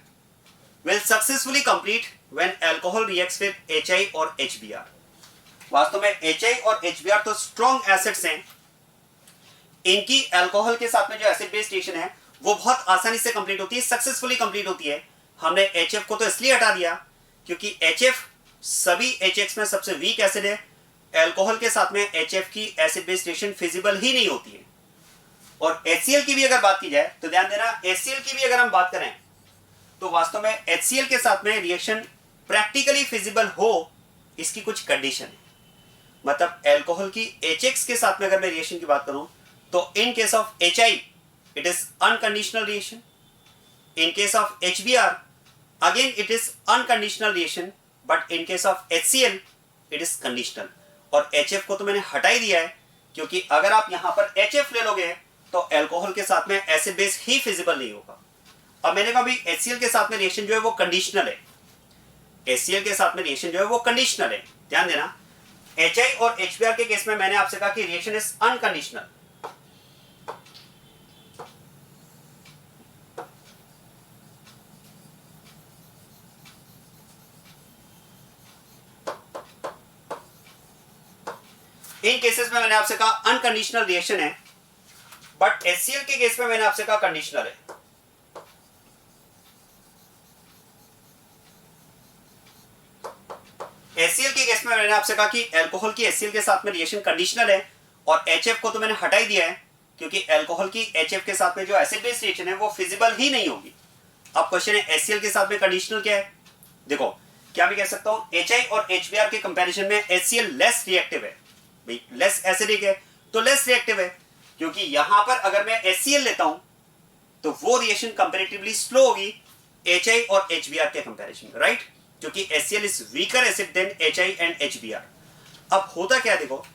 will successfully complete when alcohol reacts with HI और HBr। वास्तव में HI और HBr तो स्ट्रॉन्ग एसिड्स हैं, इनकी अल्कोहल के साथ में जो एसिड बेस्ड रिएक्शन है वो बहुत आसानी से कंप्लीट होती है, सक्सेसफुली कंप्लीट होती है। हमने HF को तो इसलिए हटा दिया क्योंकि HF सभी HX में सबसे वीक एसिड है, अल्कोहल के साथ में HF की एसिड बेस्ड रिएक्शन फिजिबल ही नहीं होती है। और HCl की भी अगर बात की जाए तो ध्यान देना, HCl की भी अगर हम बात करें तो वास्तव में HCl के साथ में रिएक्शन प्रैक्टिकली फिजिबल हो, इसकी कुछ कंडीशन है। मतलब अल्कोहल की HX के साथ में अगर मैं रिएक्शन की बात करूं तो in case of HI it is unconditional reaction, in case of HBr again it is unconditional reaction, but in case of HCl it is conditional. और HF को तो मैंने हटा ही दिया है, क्योंकि अगर आप यहां पर HF ले लोगे तो अल्कोहल के साथ में एसिड बेस ही फिजिबल नहीं होगा। अब मैंने कहा भाई HCl के साथ में रिएक्शन जो है वो कंडीशनल है, HCl के साथ में रिएक्शन जो है वो कंडीशनल है। ध्यान देना, HI और HBr के केस में मैंने आपसे कहा कि reaction is unconditional. In cases में मैंने आपसे कहा अनकंडीशनल रिएक्शन है, बट HCl के केस में मैंने आपसे कहा कंडीशनल है। HCl के केस में मैंने आपसे कहा कि अल्कोहल की HCl के साथ में रिएक्शन कंडीशनल है, और HF को तो मैंने हटा ही दिया है, क्योंकि अल्कोहल की HF के साथ में जो एसिड बेस रिएक्शन है वो फिजिबल ही नहीं होगी। अब क्वेश्चन है HCl के साथ में कंडीशनल क्या है। देखो, क्या मैं कह सकता हूं HI और HBr के कंपैरिजन में HCl लेस रिएक्टिव है। भाई लेस एसिडिक है तो लेस रिएक्टिव है, क्योंकि यहां पर अगर मैं HCl लेता हूं तो वो रिएक्शन कंपैरेटिवली स्लो होगी HI और HBr के कंपैरिजन में, राइट, क्योंकि HCl is weaker acid than HI and HBr। अब होता क्या, देखो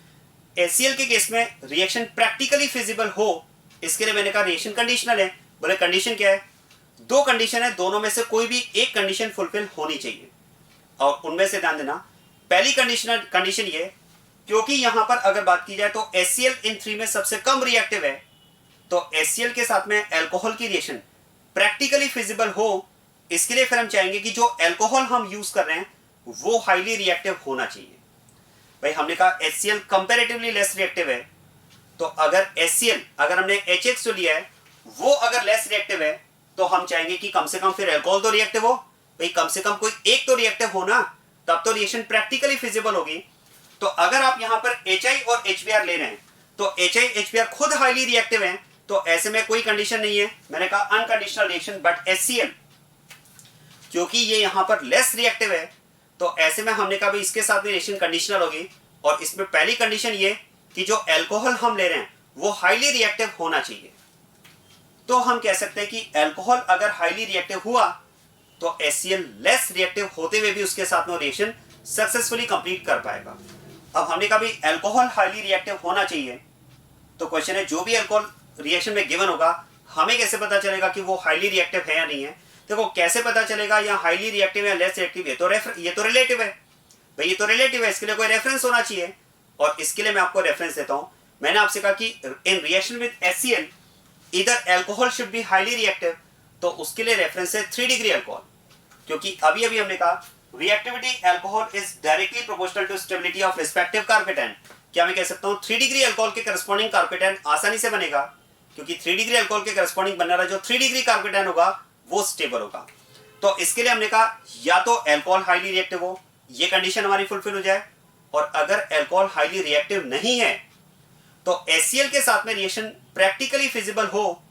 HCl के केस में रिएक्शन प्रैक्टिकली फिजिबल हो, इसके लिए मैंने कहा रिएक्शन कंडीशनल है। बोले कंडीशन क्या है, दो कंडीशन है, दोनों में से कोई भी एक कंडीशन फुलफिल होनी चाहिए, और उनमें से ध्यान देना पहली कंडीशन ये, क्योंकि यहां पर अगर बात की जाए तो HCl इन 3 में सबसे कम रिएक्टिव है, तो HCl के साथ में अल्कोहल की रिएक्शन प्रैक्टिकली फिजिबल हो, इसके लिए फिर हम चाहेंगे कि जो अल्कोहल हम यूज कर रहे हैं वो हाईली रिएक्टिव होना चाहिए। भाई हमने कहा HCl कंपैरेटिवली लेस रिएक्टिव है, तो अगर HCl अगर हमने HX जो लिया है वो अगर लेस रिएक्टिव है तो हम चाहेंगे कि कम से कम फिर अल्कोहल तो रिएक्टिव हो, भाई कम से कम कोई एक तो रिएक्टिव हो ना, तब तो रिएक्शन प्रैक्टिकली फिजिबल होगी। तो अगर आप यहां पर HI और HBr ले रहे हैं तो HI HBr खुद हाईली रिएक्टिव हैं, तो ऐसे में कोई कंडीशन नहीं है। मैंने कहा अनकंडीशनल रिएक्शन, बट HCl क्योंकि ये यहां पर लेस रिएक्टिव है, तो ऐसे में हमने कहा भाई इसके साथ में रिएक्शन कंडीशनल होगी, और इसमें पहली कंडीशन ये कि जो अल्कोहल हम ले रहे हैं वो हाईली रिएक्टिव होना चाहिए। तो हम कह सकते हैं कि अल्कोहल अगर हाईली रिएक्टिव हुआ तो HCl लेस रिएक्टिव होते हुए भी उसके साथ में रिएक्शन सक्सेसफुली कंप्लीट कर पाएगा। अब हमने कहा भाई अल्कोहल हाईली रिएक्टिव होना चाहिए, तो क्वेश्चन है जो भी अल्कोहल रिएक्शन में गिवन होगा हमें कैसे पता चलेगा कि वो हाईली रिएक्टिव है या नहीं है। देखो कैसे पता चलेगा या हाईली रिएक्टिव या लेस रिएक्टिव, ये तो रिलेटिव है भाई, ये तो रिलेटिव है, इसके लिए कोई रेफरेंस होना चाहिए, और इसके लिए मैं आपको रेफरेंस देता हूं। मैंने आपसे कहा कि इन रिएक्शन विद HCl इधर alcohol should be highly reactive, तो उसके लिए रेफरेंस है 3 डिग्री अल्कोहल, क्योंकि अभी अभी हमने कहा reactivity alcohol is directly proportional to stability of respective carpet. क्या मैं कह सकता हूं 3 डिग्री अल्कोहल के करस्पॉन्डिंग कार्पेट आसानी से बनेगा, क्योंकि 3 डिग्री अल्कोहल के करस्पॉन्डिंग बनने वाला जो 3 डिग्री कार्पेट होगा वो स्टेबल होगा। तो इसके लिए हमने कहा या तो अल्कोहल हाईली रिएक्टिव हो, ये कंडीशन हमारी फुलफिल हो जाए, और अगर अल्कोहल हाईली रिएक्टिव नहीं है तो HCl के साथ में रिएक्शन प्रैक्टिकली फिजिबल हो,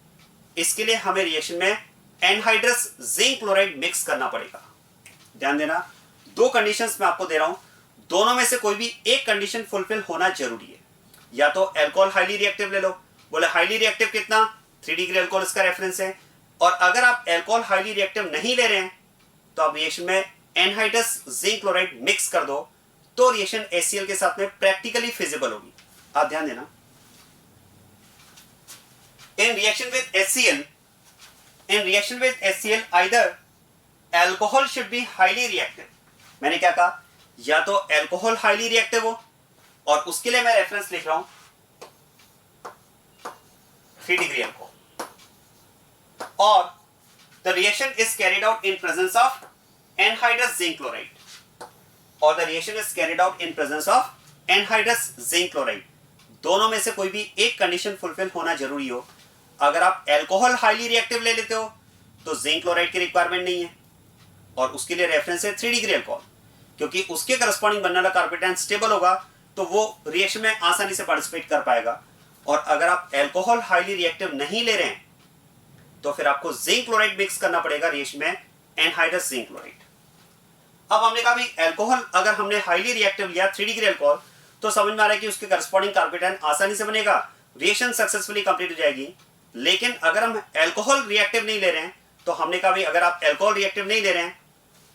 इसके लिए हमें रिएक्शन में एनहाइड्रस जिंक क्लोराइड मिक्स करना पड़ेगा। ध्यान देना, दो कंडीशंस मैं आपको दे रहा हूं, दोनों में से कोई भी एक कंडीशन फुलफिल होना जरूरी है। या तो अल्कोहल हाईली रिएक्टिव ले लो, बोले हाईली रिएक्टिव कितना, 3 डिग्री अल्कोहल इसका रेफरेंस है, और अगर आप अल्कोहल हाईली रिएक्टिव नहीं ले रहे हैं तो आप रिएक्शन में एनहाइड्रस जिंक क्लोराइड मिक्स कर दो, तो रिएक्शन HCl के साथ में प्रैक्टिकली फिजिबल होगी। आप ध्यान देना, in reaction with HCl either alcohol should be highly reactive। मैंने क्या कहा, या तो अल्कोहल हाईली रिएक्टिव हो, और उसके लिए मैं रेफरेंस लिख रहा हूं 3 डिग्री अल्कोहल, और the reaction is carried out in presence of anhydrous zinc chloride, और the reaction is carried out in presence of anhydrous zinc chloride। दोनों में से कोई भी एक कंडीशन फुलफिल होना जरूरी हो। अगर आप अल्कोहल हाईली रिएक्टिव ले लेते हो तो जिंक क्लोराइड की रिक्वायरमेंट नहीं है, और उसके लिए रेफरेंस है 3 डिग्री अल्कोहल, क्योंकि उसके करस्पॉन्डिंग बनने वाला कार्पेट स्टेबल होगा तो वो रिएक्शन में आसानी से पार्टिसिपेट कर पाएगा। और अगर आप अल्कोहल हाईली रिएक्टिव नहीं ले रहे हैं तो फिर आपको जिंक क्लोराइड मिक्स करना पड़ेगा रिएक्शन में एनहाइड्रस जिंक क्लोराइड। अब हमने कहा भाई अल्कोहल अगर हमने हाईली रिएक्टिव लिया 3 डिग्री अल्कोहल, तो समझ में आ रहा है कि उसके करस्पॉन्डिंग कार्बोकेटायन आसानी से बनेगा, रिएक्शन सक्सेसफुली कंप्लीट हो जाएगी। लेकिन अगर हम अल्कोहल रिएक्टिव नहीं ले रहे हैं तो हमने कहा भाई अगर आप अल्कोहल रिएक्टिव नहीं ले रहे हैं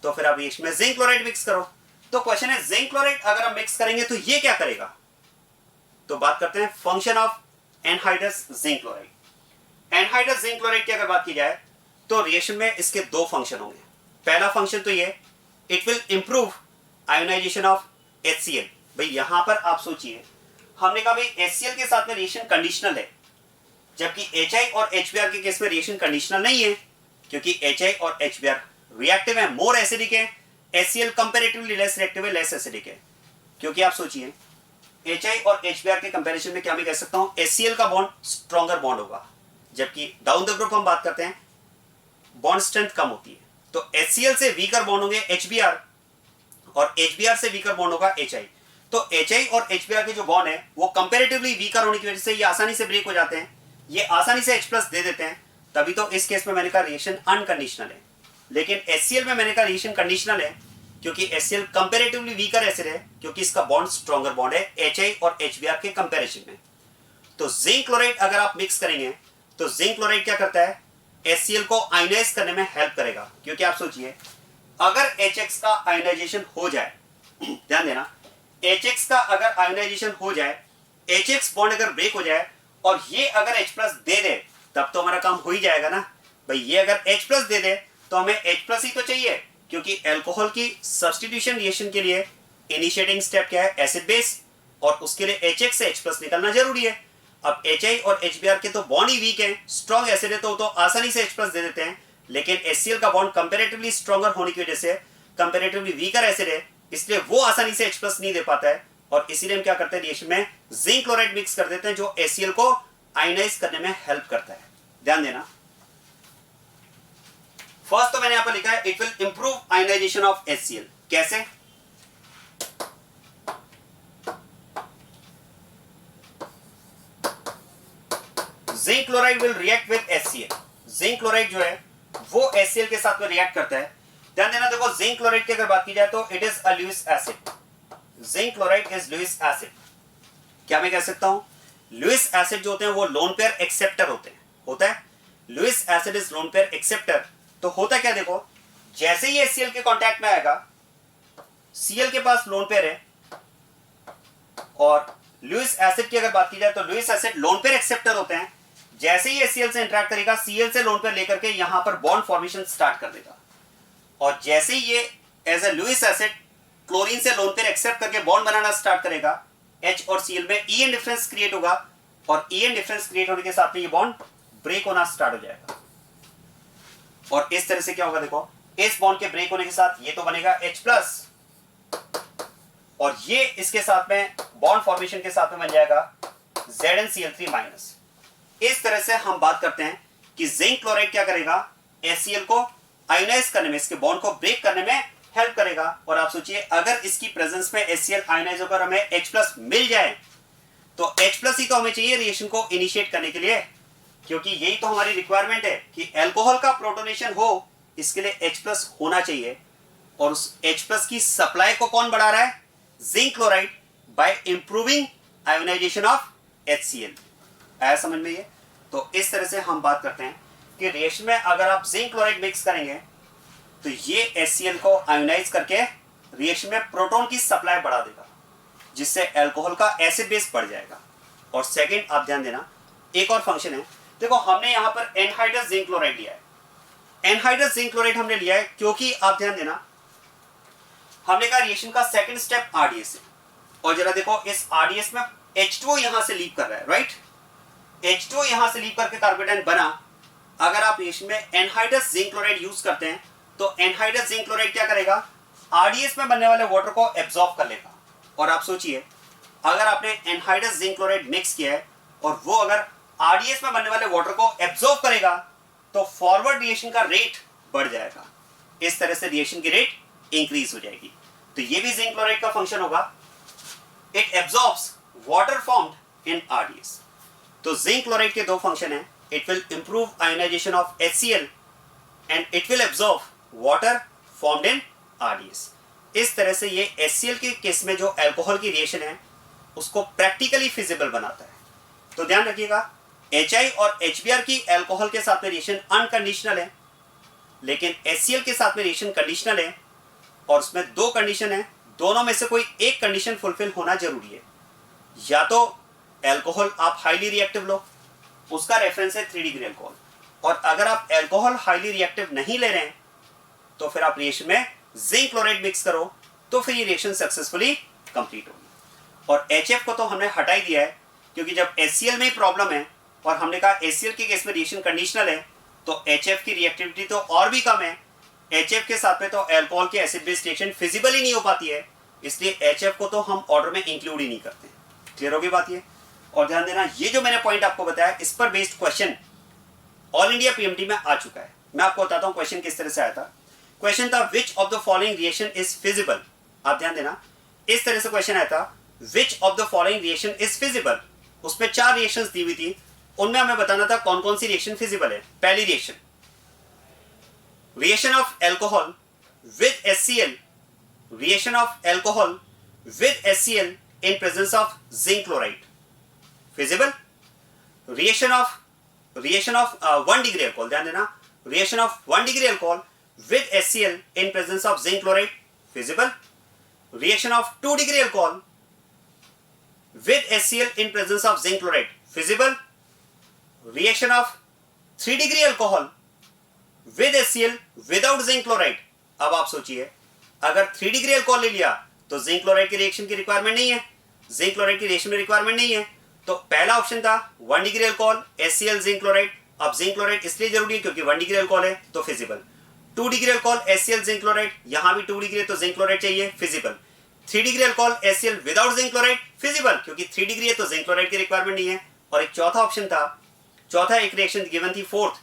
तो फिर आप इसमें जिंक क्लोराइड मिक्स करो। तो क्वेश्चन है जिंक क्लोराइड अगर हम मिक्स करेंगे तो ये क्या करेगा। तो बात करते हैं function of anhydrous zinc chloride. Anhydrous zinc chloride की अगर बात की जाए तो रिएक्शन में इसके दो फंक्शन होंगे। पहला फंक्शन तो ये it will improve ionisation of HCl। भाई यहां पर आप सोचिए हमने कहा भाई HCl के साथ में रिएक्शन कंडीशनल है, जबकि HI और HBr के केस में रिएक्शन कंडीशनल नहीं है, क्योंकि HI और HBr रिएक्टिव है, मोर एसिडिक है, HCl कंपैरेटिवली लेस रिएक्टिव है, लेस एसिडिक है। क्योंकि आप सोचिए HI और HBr के कंपैरिजन में क्या मैं कह सकता हूं HCl का बॉन्ड स्ट्रॉन्गर बॉन्ड होगा, जबकि डाउन द ग्रुप हम बात करते हैं बॉन्ड स्ट्रेंथ कम होती है। तो HCl से वीकर बॉन्ड होंगे HBr और HBr से वीकर बॉन्ड होगा HI। तो HI और HBr के जो बॉन्ड है वो कंपैरेटिवली वीकर होने की वजह से ये आसानी से ब्रेक हो जाते हैं, ये आसानी से H+ दे देते हैं। तभी तो इस केस में मैंने कहा रिएक्शन अनकंडीशनल है। लेकिन HCl में मैंने कहा रिएक्शन कंडीशनल है क्योंकि HCl कंपैरेटिवली वीकर एसिड है, क्योंकि इसका बॉन्ड स्ट्रॉन्गर बॉन्ड है HI और HBr के कंपैरिजन में। तो जिंक क्लोराइड अगर आप मिक्स करेंगे तो जिंक क्लोराइड क्या करता है HCl को आयोनाइज करने में हेल्प करेगा। क्योंकि आप सोचिए अगर HX का आयोनाइजेशन हो जाए, ध्यान देना, HX का अगर आयोनाइजेशन हो जाए, HX बॉन्ड अगर ब्रेक हो जाए और ये अगर H+ दे दे तब तो हमारा काम हो ही जाएगा ना। भाई ये अगर H+ दे दे तो हमें H+ ही तो चाहिए, क्योंकि अल्कोहल की सब्स्टिट्यूशन रिएक्शन के लिए इनिशिएटिंग स्टेप क्या है एसिड बेस, और उसके लिए HX से H+ निकलना जरूरी है। अब HI और HBr के तो बॉन्ड ही वीक है, स्ट्रॉन्ग एसिड है तो आसानी से H+ दे देते हैं, लेकिन HCl का बॉन्ड कंपैरेटिवली स्ट्रॉन्गर होने की वजह से कंपैरेटिवली वीकर एसिड है, इसलिए वो आसानी से H+ नहीं दे पाता है। और इसीलिए हम क्या करते हैं रिएक्शन में जिंक क्लोराइड मिक्स कर देते हैं जो HCl को आयोनाइज करने में हेल्प करता है। ध्यान देना, फर्स्ट तो मैंने यहां पर लिखा है it will improve ionisation of HCl। कैसे? Zinc chloride will react with HCl। Zinc chloride जो है वो HCl के साथ में रिएक्ट करता है। ध्यान देना, देखो जिंक क्लोराइड की अगर बात की जाए तो it is a Lewis acid. Zinc chloride is Lewis acid. क्या मैं कह सकता हूं लुईस एसिड जो होते हैं वो लोन पेयर एक्सेप्टर होते हैं, होता है Lewis acid is lone pair acceptor. तो होता क्या, देखो जैसे ही HCl के कांटेक्ट में आएगा, Cl के पास लोन पेयर है, और लुईस एसिड की अगर बात की जाए तो Lewis acid lone pair acceptor होते हैं। जैसे ही HCl से इंटरेक्ट करेगा Cl से लोन पेयर लेकर के यहां पर बॉन्ड फॉर्मेशन स्टार्ट कर देगा, और जैसे ही ये as a Lewis acid chlorine से लोन पेयर एक्सेप्ट करके बॉन्ड बनाना स्टार्ट करेगा, H और Cl में EN डिफरेंस क्रिएट होगा, और EN डिफरेंस क्रिएट होने के साथ में ये बॉन्ड ब्रेक होना स्टार्ट हो जाएगा। और इस तरह से क्या होगा, देखो इस बॉन्ड के ब्रेक होने के साथ ये तो बनेगा H+, और ये इसके साथ में बॉन्ड फॉर्मेशन के साथ में बन जाएगा ZnCl3-। इस तरह से हम बात करते हैं कि जिंक क्लोराइड क्या करेगा HCl को आयोनाइज करने में, इसके बॉन्ड को ब्रेक करने में हेल्प करेगा। और आप सोचिए अगर इसकी प्रेजेंस में HCl आयोनाइज होकर हमें H+ मिल जाए तो H+ ही तो हमें चाहिए रिएक्शन को इनिशिएट करने के लिए, क्योंकि यही तो हमारी रिक्वायरमेंट है कि अल्कोहल का प्रोटोनेशन हो, इसके लिए H+ होना चाहिए। और उस H+ की सप्लाई को कौन बढ़ा रहा है, zinc chloride, by improving ionisation of HCl। आया समझ में ये? तो इस तरह से हम बात करते हैं कि रिएक्शन में अगर आप जिंक क्लोराइड मिक्स करेंगे तो ये HCl को आयोनाइज करके रिएक्शन में प्रोटॉन की सप्लाई बढ़ा देगा, जिससे अल्कोहल का एसिड बेस बढ़ जाएगा। और सेकंड आप ध्यान देना, एक और फंक्शन है, देखो हमने यहां पर एनहाइड्रस जिंक क्लोराइड लिया है। एनहाइड्रस जिंक क्लोराइड हमने लिया है क्योंकि आप ध्यान देना हमने कहा रिएक्शन का सेकंड स्टेप RDS है, और जरा देखो इस RDS में H2O यहां से लीव कर रहा है, राइट? H2O यहां से लीव करके कार्बोकेटायन बना। अगर आप रिएक्शन में एनहाइड्रस जिंक क्लोराइड यूज करते हैं तो एनहाइड्रस जिंक क्लोराइड क्या करेगा, RDS में बनने वाले वाटर को एब्जॉर्ब कर लेगा। और आप सोचिए अगर आपने एनहाइड्रस जिंक क्लोराइड मिक्स किया है और वो अगर RDS में बनने वाले वाटर को एब्जॉर्ब करेगा तो फॉरवर्ड रिएक्शन का रेट बढ़ जाएगा, इस तरह से रिएक्शन की रेट इंक्रीज हो जाएगी। तो ये भी जिंक क्लोराइड का फंक्शन होगा, it absorbs water formed in RDS। तो जिंक क्लोराइड के दो फंक्शन हैं, it will improve ionisation of HCl and it will absorb water formed in RDS। इस तरह से ये HCl के केस में जो अल्कोहल की रिएक्शन है उसको प्रैक्टिकली फिजिबल बनाता है। तो ध्यान रखिएगा, HI और HBr की अल्कोहल के साथ में रिएक्शन अनकंडीशनल है, लेकिन HCl के साथ में रिएक्शन कंडीशनल है, और उसमें दो कंडीशन है, दोनों में से कोई एक कंडीशन फुलफिल होना जरूरी है। या तो अल्कोहल आप हाईली रिएक्टिव लो, उसका रेफरेंस है 3 डिग्री अल्कोहल, और अगर आप अल्कोहल हाईली रिएक्टिव नहीं ले रहे हैं तो फिर आप रिएक्शन में जिंक क्लोराइड मिक्स करो, तो फिर ये रिएक्शन सक्सेसफुली कंप्लीट होगी। और HF को तो हमने हटा ही दिया है, क्योंकि जब HCl में ही प्रॉब्लम है और हमने कहा HCl के केस में रिएक्शन कंडीशनल है, तो HF की रिएक्टिविटी तो और भी कम है। HF के साथ में तो अल्कोहल की एसिड बेस रिएक्शन फिजिबल ही नहीं हो पाती है, इसलिए HF को तो हम ऑर्डर में इंक्लूड ही नहीं करते। क्लियर होगी बात ये? और ध्यान देना, ये जो मैंने पॉइंट आपको बताया, इस पर based question all India PMT में आ चुका है। मैं आपको बताता हूं क्वेश्चन किस तरह से आया था। क्वेश्चन था which of the following reaction is feasible. आप ध्यान देना, इस तरह से क्वेश्चन आया था, which of the following reaction is feasible. उसमें 4 रिएक्शंस दी हुई थी, उनमें हमें बताना था कौन कौन सी रिएक्शन फिजिबल है। पहली reaction, reaction of alcohol with HCl, reaction of alcohol with HCl in presence of zinc chloride, feasible. Reaction of 1 degree alcohol, ध्यान देना, reaction of 1 degree alcohol with HCl in presence of zinc chloride, feasible. Reaction of 2 degree alcohol with HCl in presence of zinc chloride, feasible. Reaction of 3 degree alcohol with HCl without zinc chloride. अब आप सोचिए, अगर 3 degree alcohol ले लिया तो zinc chloride की reaction की requirement नहीं है, जिंक क्लोराइड की रिएक्शन में रिक्वायरमेंट नहीं है। तो पहला ऑप्शन था 1 degree alcohol HCl zinc chloride. अब जिंक क्लोराइड इसलिए जरूरी है क्योंकि 1 डिग्री अल्कोहल है, तो feasible. 2 degree alcohol HCl zinc chloride, यहां भी 2 डिग्री है तो जिंक क्लोराइड चाहिए, feasible. 3 degree alcohol HCl without zinc chloride, feasible, क्योंकि 3 डिग्री है तो जिंक क्लोराइड की रिक्वायरमेंट नहीं है। और एक चौथा ऑप्शन था, चौथा एक रिएक्शन गिवन थी, fourth,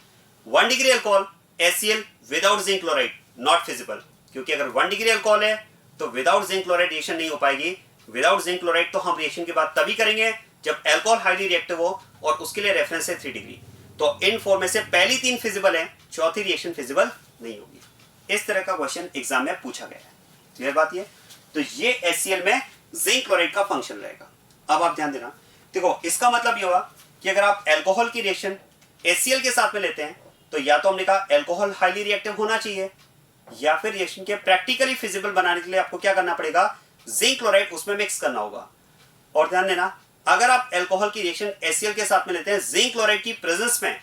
1 degree alcohol HCl without zinc chloride, not feasible, क्योंकि अगर 1 डिग्री अल्कोहल है तो विदाउट जिंक क्लोराइड रिएक्शन नहीं हो पाएगी। विदाउट जिंक क्लोराइड तो हम रिएक्शन की बात तभी करेंगे जब अल्कोहल हाईली रिएक्टिव हो, और उसके लिए रेफरेंस है 3 डिग्री। तो इन 4 में से पहली 3 फिजिबल है, चौथी रिएक्शन फिजिबल नहीं होगी। इस तरह का क्वेश्चन एग्जाम में पूछा गया है। क्लियर बात ये? तो ये HCl में जिंक क्लोराइड का फंक्शन रहेगा। अब आप ध्यान देना, देखो इसका मतलब ये हुआ कि अगर आप अल्कोहल की रिएक्शन HCl के साथ में लेते हैं तो या तो हमने कहा अल्कोहल हाईली रिएक्टिव होना चाहिए, या फिर रिएक्शन के प्रैक्टिकली फिजिबल बनाने के लिए आपको क्या करना पड़ेगा, जिंक क्लोराइड उसमें मिक्स करना होगा। और ध्यान देना, अगर आप अल्कोहल की रिएक्शन HCl के साथ में लेते हैं जिंक क्लोराइड की प्रेजेंस में,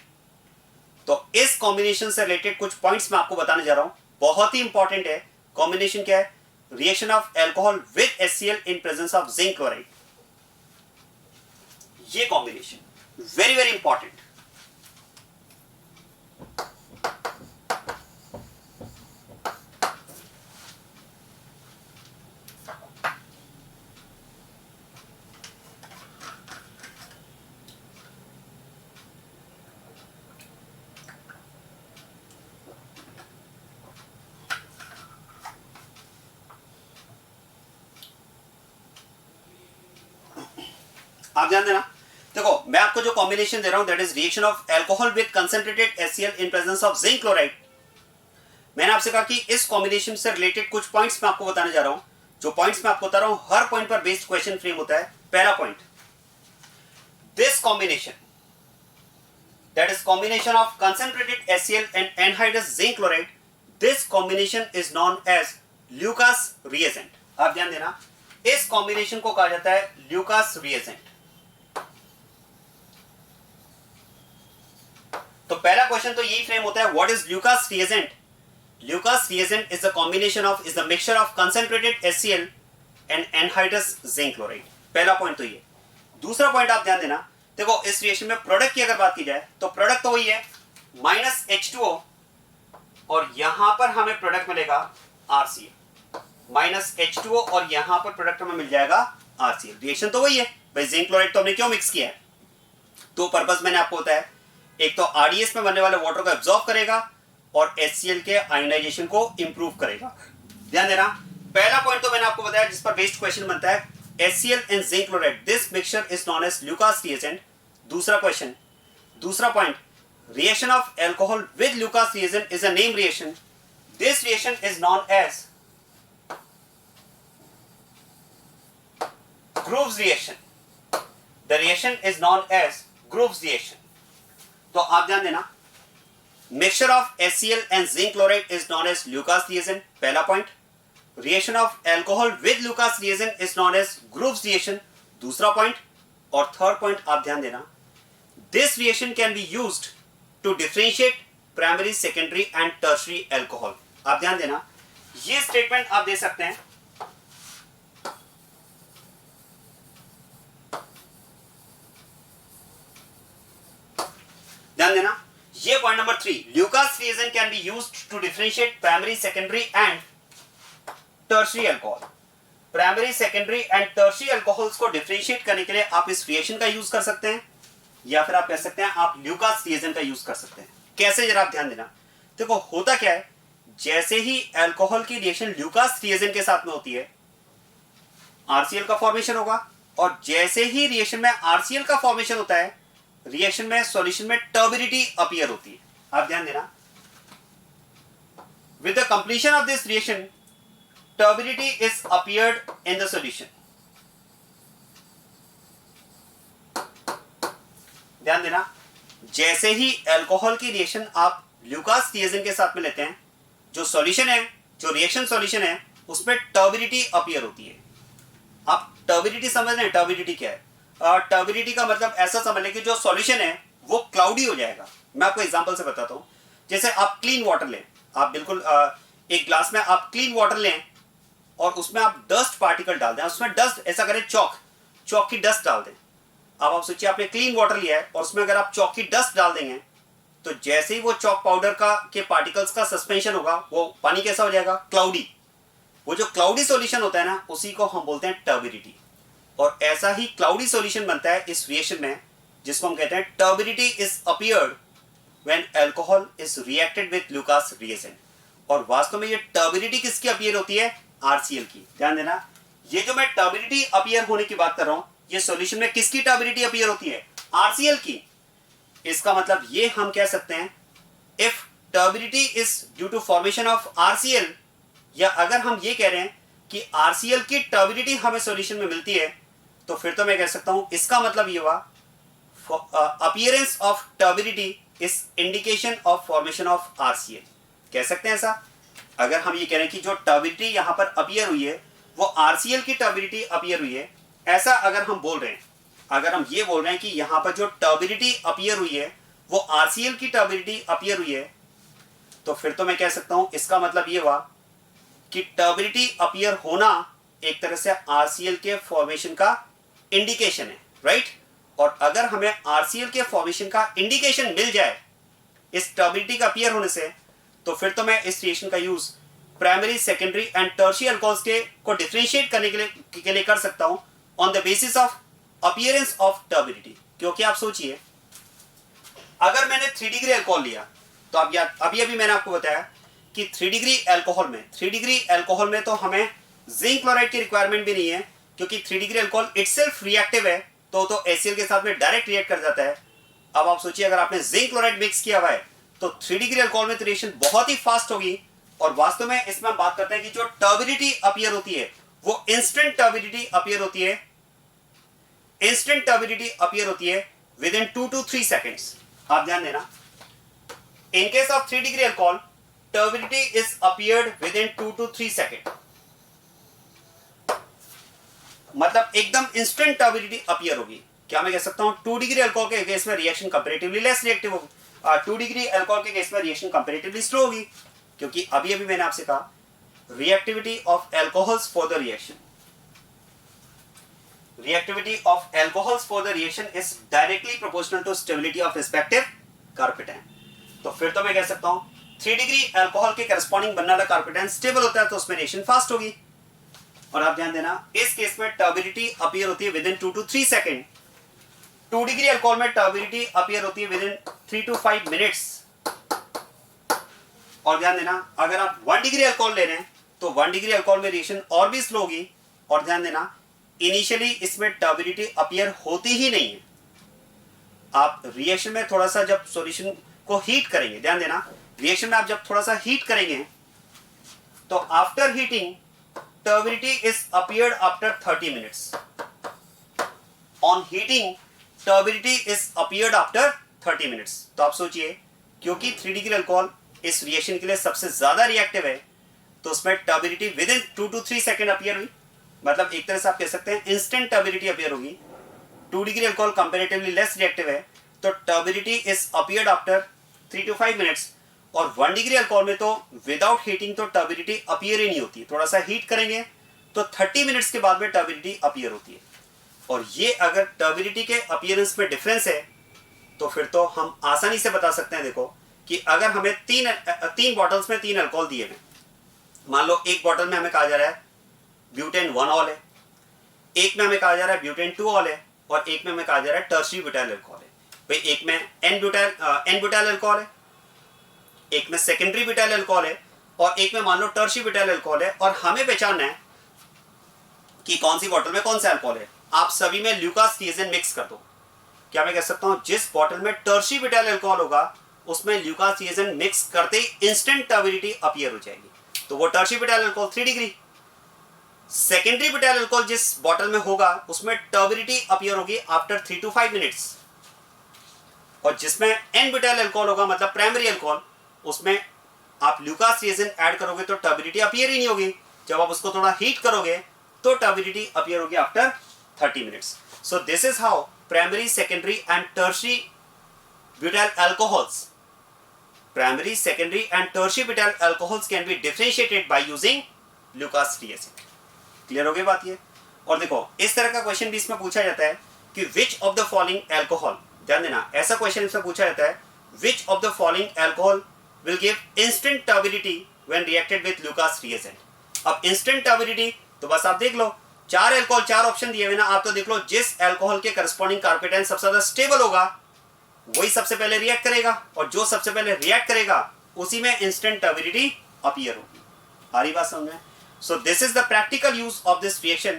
तो इस कॉम्बिनेशन से रिलेटेड कुछ पॉइंट्स मैं आपको बताने जा रहा हूं, बहुत ही इंपॉर्टेंट है। कॉम्बिनेशन क्या है? Reaction of alcohol with HCl in presence of zinc chloride. ये कॉम्बिनेशन वेरी वेरी इंपॉर्टेंट। आप ध्यान देना, देखो मैं आपको जो कॉम्बिनेशन दे रहा हूं that is reaction of alcohol with concentrated HCl in presence of zinc chloride. मैंने आपसे कहा कि इस कॉम्बिनेशन से रिलेटेड कुछ पॉइंट्स मैं आपको बताने जा रहा हूं। जो पॉइंट्स मैं आपको बता रहा हूं, हर पॉइंट पर बेस्ड क्वेश्चन फ्रेम होता है। पहला point, this combination that is combination of concentrated HCl and anhydrous zinc chloride, this combination is known as Lucas reagent. आप ध्यान देना, इस कॉम्बिनेशन को कहा जाता है ल्यूकास रिएजेंट। तो पहला क्वेश्चन तो यही फ्रेम होता है, what is Lucas reagent? Lucas reagent is the combination of, is the mixture of concentrated HCl and anhydrous zinc chloride. पहला पॉइंट तो ये। दूसरा पॉइंट आप ध्यान देना, देखो इस रिएक्शन में प्रोडक्ट की अगर बात की जाए तो प्रोडक्ट तो वही है -H2O, और यहां पर हमें प्रोडक्ट मिलेगा RCl। -H2O और यहां पर प्रोडक्ट हमें मिल जाएगा RCl। रिएक्शन तो वही है भाई, जिंक क्लोराइड तो हमने क्यों मिक्स किया है? दो पर्पस मैंने आपको बताया, एक तो RDS में बनने वाले वाटर को एब्जॉर्ब करेगा और HCl के आयोनाइजेशन को इंप्रूव करेगा। ध्यान देना, पहला पॉइंट तो मैंने आपको बताया जिस पर बेस्ड क्वेश्चन बनता है, HCl and zinc chloride, this mixture is known as Lucas reagent. दूसरा क्वेश्चन, दूसरा point, reaction of alcohol with Lucas reagent is a name reaction, this reaction is known as Groves reaction. The reaction is known as Groves reaction. तो आप ध्यान देना, mixture of HCl and zinc chloride is known as Lucas reagent, पहला point. Reaction of alcohol with Lucas reagent is known as Groves reaction, दूसरा point. और third point आप ध्यान देना, this reaction can be used to differentiate primary, secondary and tertiary alcohol. आप ध्यान देना, ये स्टेटमेंट आप दे सकते हैं, ध्यान देना, ये point number 3, Lucas reagent can be used to differentiate primary, secondary and tertiary alcohol. Primary, secondary and tertiary alcohols को डिफरेंशिएट करने के लिए आप इस रिएक्शन का यूज कर सकते हैं, या फिर आप कह सकते हैं आप ल्यूकास रिएजेंट का यूज कर सकते हैं. कैसे, जरा आप ध्यान देना. देखो होता क्या है, जैसे ही अल्कोहल की रिएक्शन ल्यूकास रिएजेंट के साथ में होती है, आरसीएल का फॉर्मेशन होगा, और जैसे ही रिएक्शन में आरसीएल का फॉर्मेशन होता है, रिएक्शन में सॉल्यूशन में टर्बिडिटी अपीयर होती है. आप ध्यान देना, with the completion of this reaction turbidity is appeared in the solution. ध्यान देना, जैसे ही अल्कोहल की रिएक्शन आप ल्यूकास रिएजेंट के साथ में लेते हैं, जो सॉल्यूशन है, जो रिएक्शन सॉल्यूशन है, उसमें टर्बिडिटी अपीयर होती है. आप टर्बिडिटी समझ रहे हैं, टर्बिडिटी क्या है? टर्बिडिटी का मतलब ऐसा समझ लें कि जो सॉल्यूशन है वो क्लाउडी हो जाएगा. मैं आपको एग्जांपल से बताता हूं. जैसे आप क्लीन वाटर लें, आप बिल्कुल एक ग्लास में आप क्लीन वाटर लें और उसमें आप डस्ट पार्टिकल डाल दें, उसमें डस्ट, ऐसा करें चौक की डस्ट डाल दें. अब आप सोचिए आपने क्लीन वाटर लिया है और उसमें अगर आप चौक की डस्ट डाल देंगे, तो जैसे ही वो चौक पाउडर का के पार्टिकल्स का सस्पेंशन होगा, वो पानी कैसा हो जाएगा? क्लाउडी. वो जो क्लाउडी सॉल्यूशन होता है ना, उसी को हम बोलते हैं टर्बिडिटी. और ऐसा ही क्लाउडी सॉल्यूशन बनता है इस रिएक्शन में, जिसको हम कहते हैं turbidity is appeared when alcohol is reacted with Lucas reagent. और वास्तव में ये टर्बिडिटी किसकी अपीयर होती है? आरसीएल की. ध्यान देना, ये जो मैं टर्बिडिटी अपीयर होने की बात कर रहा हूं, ये सॉल्यूशन में किसकी टर्बिडिटी अपीयर होती है? आरसीएल की. इसका मतलब ये हम कह सकते हैं, if turbidity is due to formation of RCl, या अगर हम ये कह रहे हैं कि आरसीएल की टर्बिडिटी हमें सॉल्यूशन में मिलती है, तो फिर तो मैं कह सकता हूं इसका मतलब ये हुआ appearance of turbidity is indication of formation of RCL. कह सकते हैं ऐसा. अगर हम ये कह रहे हैं कि जो टर्बिडिटी यहां पर अपीयर हुई है वो आरसीएल की टर्बिडिटी अपीयर हुई है, ऐसा अगर हम बोल रहे हैं, अगर हम ये बोल रहे हैं कि यहां पर जो टर्बिडिटी अपीयर हुई है वो आरसीएल की टर्बिडिटी अपीयर हुई है, तो फिर तो मैं कह सकता हूं इसका मतलब ये हुआ कि टर्बिडिटी अपीयर होना एक तरह से आरसीएल के फॉर्मेशन का इंडिकेशन है, राइट. और अगर हमें आरसीएल के फॉर्मेशन का इंडिकेशन मिल जाए इस टर्बिडिटी का अपीयर होने से, तो फिर तो मैं इस रिएक्शन का use primary, secondary and tertiary alcohols के को डिफरेंशिएट करने के लिए कर सकता हूं on the basis of appearance of turbidity. क्योंकि आप सोचिए, अगर मैंने 3 डिग्री अल्कोहल लिया, तो अब अभी मैंने आपको बताया कि 3 डिग्री अल्कोहल में तो हमें जिंक क्लोराइड की रिक्वायरमेंट भी नहीं है, क्योंकि 3 डिग्री अल्कोहल इटसेल्फ रिएक्टिव है, तो HCl के साथ में डायरेक्ट रिएक्ट कर जाता है. अब आप सोचिए, अगर आपने जिंक क्लोराइड मिक्स किया हुआ है, तो 3 डिग्री अल्कोहल में तो रिएक्शन बहुत ही फास्ट होगी. और वास्तव में इसमें हम बात करते हैं कि जो टर्बिडिटी अपीयर होती है वो इंस्टेंट टर्बिडिटी अपीयर होती है, इंस्टेंट टर्बिडिटी अपीयर होती है विद इन 2 to 3 सेकेंड्स. आप ध्यान देना, in case of 3 degree alcohol turbidity is appeared with in 2 to 3 second. मतलब एकदम इंस्टेंट टर्बिडिटी अपीयर होगी. क्या मैं कह सकता हूं 2 डिग्री अल्कोहल के केस में रिएक्शन कंपैरेटिवली लेस रिएक्टिव होगी, 2 डिग्री अल्कोहल के केस में रिएक्शन कंपैरेटिवली स्लो होगी. क्योंकि अभी मैंने आपसे कहा reactivity of alcohols for the reaction, reactivity of alcohols for the reaction is directly proportional to stability of respective carpetan. तो फिर तो मैं कह सकता हूं 3 डिग्री अल्कोहल के करस्पॉन्डिंग बनने वाला कार्पेटान स्टेबल होता है, तो उसमें रिएक्शन फास्ट होगी. और आप ध्यान देना, इस केस में टर्बिडिटी अपीयर होती है with in 2 to 3 second. 2 degree alcohol में टर्बिडिटी अपीयर होती है विद इन 3 to 5 मिनट्स. और ध्यान देना, अगर आप 1 डिग्री अल्कोहल ले रहे हैं तो 1 डिग्री अल्कोहल में रिएक्शन और भी स्लो होगी. और ध्यान देना, इनिशियली इसमें टर्बिडिटी अपीयर होती ही नहीं है. आप रिएक्शन में थोड़ा सा जब सॉल्यूशन को हीट करेंगे, ध्यान देना, रिएक्शन में आप जब थोड़ा सा हीट करेंगे, तो after heating turbidity is appeared after 30 minutes. On heating turbidity is appeared after 30 minutes. तो आप सोचिए, क्योंकि 3 डिग्री अल्कोहल इस रिएक्शन के लिए सबसे ज्यादा रिएक्टिव है, तो उसमें turbidity with in 2 to 3 second appear हुई। मतलब एक तरह से आप कह सकते हैं इंस्टेंट टर्बिडिटी अपीयर होगी। 2 degree alcohol comparatively less reactive है, तो turbidity is appeared after 3 to 5 minutes. और 1 डिग्री अल्कोहल में तो विदाउट हीटिंग तो टर्बिडिटी अपीयर ही नहीं होती, थोड़ा सा हीट करेंगे तो 30 मिनट्स के बाद में टर्बिडिटी अपीयर होती है। और ये अगर टर्बिडिटी के अपीयरेंस में डिफरेंस है, तो फिर तो हम आसानी से बता सकते हैं। देखो कि अगर हमें तीन बॉटल्स में 3 अल्कोहल दिए हुए, मान लो एक बॉटल में हमें कहा जा रहा है ब्यूटेन 1 ऑल है, एक में हमें कहा जा रहा है ब्यूटेन 2 ऑल है, और एक में हमें कहा जा रहा है टर्शियरी ब्यूटाइल अल्कोहल है। भाई एक में एन ब्यूटाइल अल्कोहल है, एक में सेकेंडरी ब्यूटाइल अल्कोहल है, और एक में मान लो टर्शियरी ब्यूटाइल अल्कोहल है, और हमें पहचानना है कि कौन सी बॉटल में कौन सा अल्कोहल है। आप सभी में ल्यूकास रिएजेंट मिक्स कर दो। क्या मैं कह सकता हूं जिस बॉटल में टर्शियरी ब्यूटाइल अल्कोहल होगा उसमें ल्यूकास रिएजेंट मिक्स करते ही इंस्टेंट टर्बिडिटी अपीयर हो जाएगी, तो वो tertiary butyl alcohol 3 degree. Secondary butyl alcohol जिस बॉटल में होगा उसमें टर्बिडिटी अपीयर होगी आफ्टर 3 to 5 मिनट्स। और जिसमें एन ब्यूटाइल अल्कोहल होगा, मतलब प्राइमरी अल्कोहल, उसमें आप ल्यूकास रिएजेंट ऐड करोगे तो टर्बिडिटी अपीयर ही नहीं होगी। जब आप उसको थोड़ा हीट करोगे तो टर्बिडिटी अपीयर होगी after 30 minutes. So this is how primary, secondary and tertiary butyl alcohols can be differentiated by using Lucas reagent. Clear हो गई बात ये। और देखो इस तरह का क्वेश्चन भी इसमें पूछा जाता है कि which of the following alcohol, ध्यान देना ऐसा क्वेश्चन इसमें पूछा जाता है, which of the following alcohol will give instant turbidity when reacted with Lucas reagent. अब इंस्टेंट टर्बिडिटी तो बस आप देख लो, 4 अल्कोहल, 4 ऑप्शन दिए हुए ना, आप तो देख लो जिस अल्कोहल के करस्पॉन्डिंग कार्पेट सबसे ज्यादा स्टेबल होगा वही सबसे पहले रिएक्ट करेगा, और जो सबसे पहले रिएक्ट करेगा उसी में इंस्टेंट टर्बिडिटी अपीयर होगी। आ रही बात समझ में? So this is the practical use of this reaction,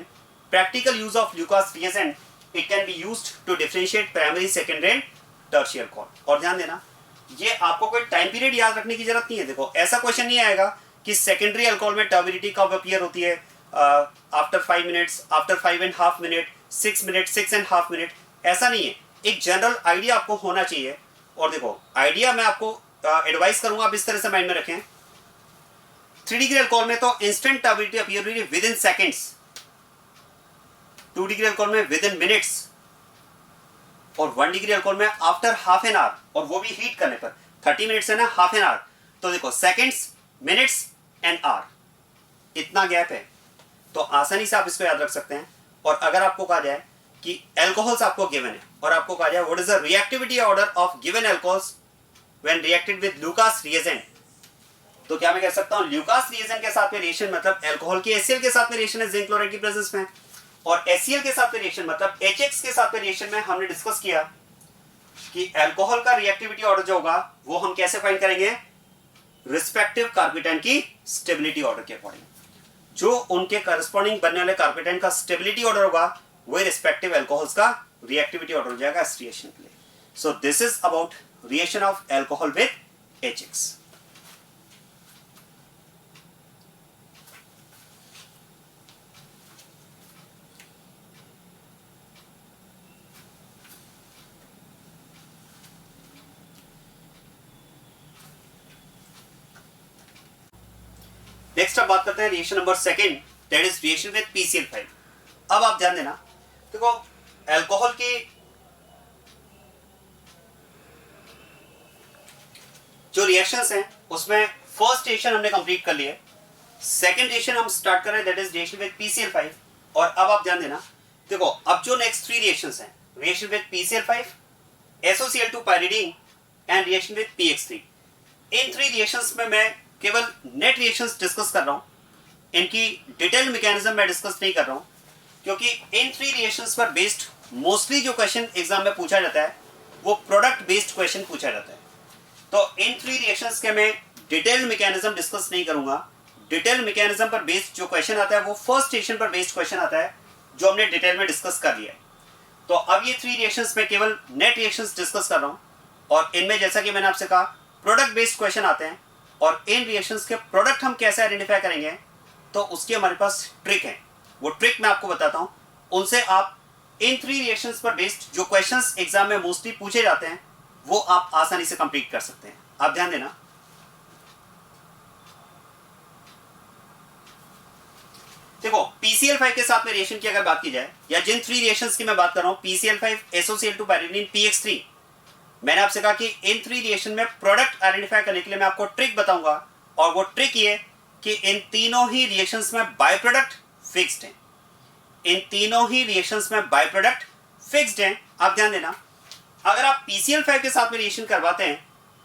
practical use of Lucas reagent. It can be used to differentiate primary, secondary and tertiary alcohol. और ध्यान देना, ये आपको कोई टाइम पीरियड याद रखने की जरूरत नहीं है। देखो ऐसा क्वेश्चन नहीं आएगा कि सेकेंडरी अल्कोहल में टर्बिडिटी कब अपीयर होती है, after 5 minutes, after 5.5 minute, 6 minute, 6.5 minute, ऐसा नहीं है। एक जनरल आइडिया आपको होना चाहिए। और देखो आइडिया मैं आपको एडवाइस करूंगा आप इस तरह से माइंड में रखें। 3 डिग्री अल्कोहल में तो इंस्टेंट टर्बिडिटी अपीयर हुई with in seconds, 2 degree alcohol में विद इन मिनट्स, और 1 डिग्री अल्कोहल में आफ्टर हाफ एन आवर, और वो भी हीट करने पर। 30 मिनट्स है ना, हाफ एन आवर, तो देखो सेकेंड्स, मिनट्स एंड आवर, इतना गैप है। तो आसानी से आप इसको याद रख सकते हैं। और अगर आपको कहा जाए कि एल्कोहल्स आपको गिवन है और आपको कहा जाए what is the reactivity order of given alcohols when reacted with Lucas reagent, तो क्या मैं कह सकता हूं ल्यूकास रिएजेंट के साथ में रिएक्शन मतलब अल्कोहल की HCl के साथ में रिएक्शन है जिंक क्लोराइड की प्रेजेंस में, और HCl के साथ में रिएक्शन मतलब HX के साथ में रिएक्शन में हमने डिस्कस किया कि अल्कोहल का रिएक्टिविटी ऑर्डर जो होगा वो हम कैसे फाइंड करेंगे, रिस्पेक्टिव कार्पेटाइन की स्टेबिलिटी ऑर्डर के अकॉर्डिंग। जो उनके करस्पॉन्डिंग बनने वाले कार्पेटाइन का स्टेबिलिटी ऑर्डर होगा वही रिस्पेक्टिव अल्कोहल्स का रिएक्टिविटी ऑर्डर हो जाएगा इस रिएक्शन के लिए। सो this is about reaction of alcohol with HX। Next अब बात करते हैं reaction number 2, that is reaction with PCl5। अब आप ध्यान देना, देखो अल्कोहल की जो रिएक्शंस हैं उसमें फर्स्ट रिएक्शन हमने कंप्लीट कर लिया, सेकंड रिएक्शन हम स्टार्ट कर रहे हैं that is reaction with PCl5। और अब आप ध्यान देना, देखो अब जो नेक्स्ट 3 रिएक्शंस हैं, reaction with PCl5, SOCl2 pyridine and reaction with PX3, in 3 reactions में मैं केवल नेट रिएक्शंस डिस्कस कर रहा हूं, इनकी डिटेल मैकेनिज्म मैं डिस्कस नहीं कर रहा हूं, क्योंकि इन 3 रिएक्शंस पर बेस्ड मोस्टली जो क्वेश्चन एग्जाम में पूछा जाता है वो प्रोडक्ट बेस्ड क्वेश्चन पूछा जाता है। तो इन 3 रिएक्शंस के मैं डिटेल मैकेनिज्म डिस्कस नहीं करूंगा। डिटेल मैकेनिज्म पर बेस्ड जो क्वेश्चन आता है वो फर्स्ट रिएक्शन पर बेस्ड क्वेश्चन आता है जो हमने डिटेल में डिस्कस कर लिया है। तो अब ये 3 रिएक्शंस में केवल नेट रिएक्शंस डिस्कस कर रहा हूं, और इनमें जैसा कि मैंने आपसे कहा प्रोडक्ट बेस्ड क्वेश्चन आते हैं, और इन रिएक्शंस के प्रोडक्ट हम कैसे आइडेंटिफाई करेंगे तो उसकी हमारे पास ट्रिक है। वो ट्रिक मैं आपको बताता हूं, उनसे आप इन 3 रिएक्शंस पर बेस्ड जो क्वेश्चंस एग्जाम में मोस्टली पूछे जाते हैं वो आप आसानी से कंप्लीट कर सकते हैं। आप ध्यान देना। देखो PCl5 के साथ में रिएक्शन की अगर बात की जाए, या जिन 3 रिएक्शंस की मैं बात कर रहा हूं, PCl5, SOCl2, पाइरीडीन, PX3, मैंने आपसे कहा कि इन 3 रिएक्शन में प्रोडक्ट आइडेंटिफाई करने के लिए मैं आपको ट्रिक बताऊंगा, और वो ट्रिक ये कि इन तीनों ही रिएक्शंस में बाय प्रोडक्ट फिक्स्ड है। इन तीनों ही रिएक्शंस में बाय प्रोडक्ट फिक्स्ड है। आप ध्यान देना, अगर आप PCl5 के साथ में रिएक्शन करवाते हैं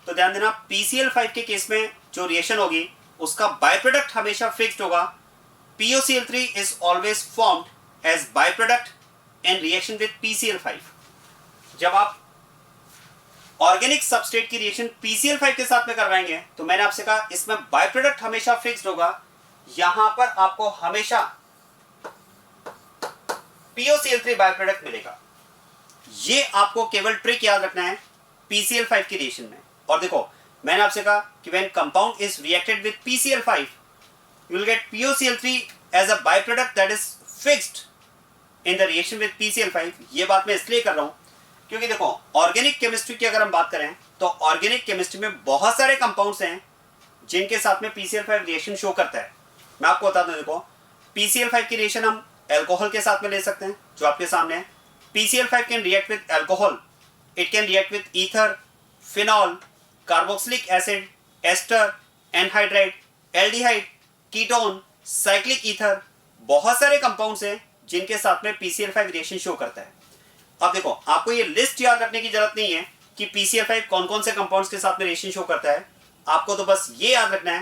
तो ध्यान देना PCl5 के केस में जो रिएक्शन होगी उसका बाय प्रोडक्ट हमेशा फिक्स्ड होगा। POCl3 is always formed as byproduct in reaction with PCl5। जब आप ऑर्गेनिक सबस्ट्रेट की रिएक्शन PCl5 के साथ में करवाएंगे तो मैंने आपसे कहा इसमें बाय प्रोडक्ट हमेशा फिक्स्ड होगा। यहां पर आपको हमेशा POCl3 बाय प्रोडक्ट मिलेगा। ये आपको केवल ट्रिक याद रखना है PCl5 की रिएक्शन में। और देखो मैंने आपसे कहा कि when compound is reacted with PCl5 you will get POCl3 as a byproduct that is fixed in the reaction with PCl5। ये बात मैं इसलिए कर रहा हूं क्योंकि देखो ऑर्गेनिक केमिस्ट्री की अगर हम बात करें तो ऑर्गेनिक केमिस्ट्री में बहुत सारे कंपाउंड्स हैं जिनके साथ में PCl5 रिएक्शन शो करता है। मैं आपको बता दूं, देखो PCl5 की रिएक्शन हम एल्कोहल के साथ में ले सकते हैं जो आपके सामने है। PCl5 can react with alcohol, it can react with ether, phenol, carboxylic acid, ester, anhydride, aldehyde, ketone, cyclic ether, बहुत सारे कंपाउंड्स हैं जिनके साथ में PCl5 रिएक्शन शो करता है। अब देखो आपको ये लिस्ट याद रखने की जरूरत नहीं है कि PCl5 कौन कौन से कंपाउंड्स के साथ में रिएक्शन शो करता है। आपको तो बस ये याद रखना है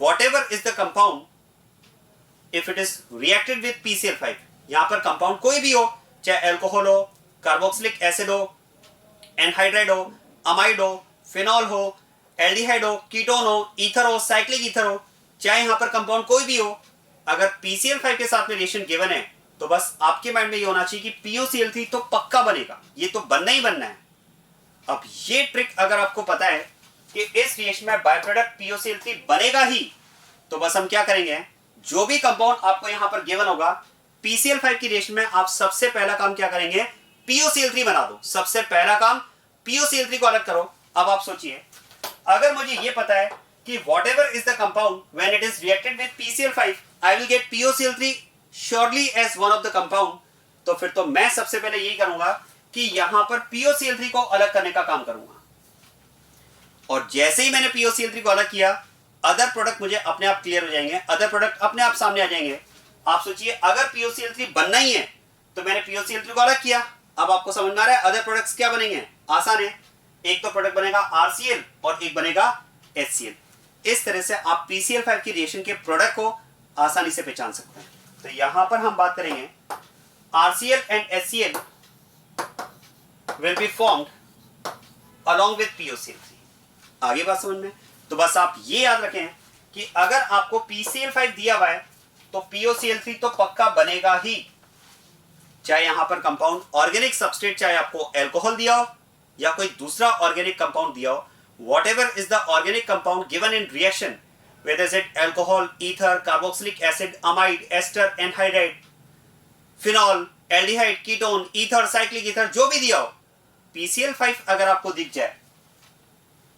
whatever is the compound if it is reacted with PCl5, यहां पर कंपाउंड कोई भी हो, चाहे एल्कोहल हो, कार्बोक्सिलिक एसिड हो, एनहाइड्राइड हो, अमाइड हो, फिनॉल हो, एल्डिहाइड हो, कीटोन हो, ईथर हो, साइक्लिक ईथर हो, चाहे यहां पर कंपाउंड कोई भी हो, अगर PCl5 के साथ में रिएक्शन गिवन है तो बस आपके माइंड में ये होना चाहिए कि POCl3 तो पक्का बनेगा, ये तो बनना ही बनना है। अब ये ट्रिक अगर आपको पता है कि इस रिएक्शन में बाय प्रोडक्ट POCl3 बनेगा ही, तो बस हम क्या करेंगे, जो भी कंपाउंड आपको यहां पर गिवन होगा PCl5 की रिएक्शन में आप सबसे पहला काम क्या करेंगे, POCl3 बना दो। सबसे पहला काम POCl3 को अलग करो। अब आप सोचिए, अगर मुझे ये पता है कि whatever is the compound when it is reacted with PCl5 I will get POCl3 surely as one of the compound, तो फिर तो मैं सबसे पहले यही करूंगा कि यहां पर POCl3 को अलग करने का काम करूंगा। और जैसे ही मैंने POCl3 को अलग किया, अदर प्रोडक्ट मुझे अपने आप क्लियर हो जाएंगे, अदर प्रोडक्ट अपने आप सामने आ जाएंगे। आप सोचिए अगर POCl3 बनना ही है तो मैंने POCl3 को अलग किया, अब आपको समझ में आ रहा है अदर प्रोडक्ट्स क्या बनेंगे, आसान है। एक तो प्रोडक्ट बनेगा RCl और एक बनेगा HCl। इस तरह से आप PCl5 की रिएक्शन के प्रोडक्ट को आसानी से पहचान सकते हैं। तो यहां पर हम बात करेंगे RCl and HCl will be formed along with POCl3। आगे बात समझ में? तो बस आप ये याद रखें कि अगर आपको PCl5 दिया हुआ है तो POCl3 तो पक्का बनेगा ही, चाहे यहां पर कंपाउंड ऑर्गेनिक सबस्ट्रेट, चाहे आपको एल्कोहल दिया हो या कोई दूसरा ऑर्गेनिक कंपाउंड दिया हो, whatever is the organic compound given in reaction, whether is it alcohol, ether, carboxylic acid, amide, ester, anhydride, phenol, aldehyde, ketone, ether, cyclic ether, जो भी दिया हो, PCl5 अगर आपको दिख जाए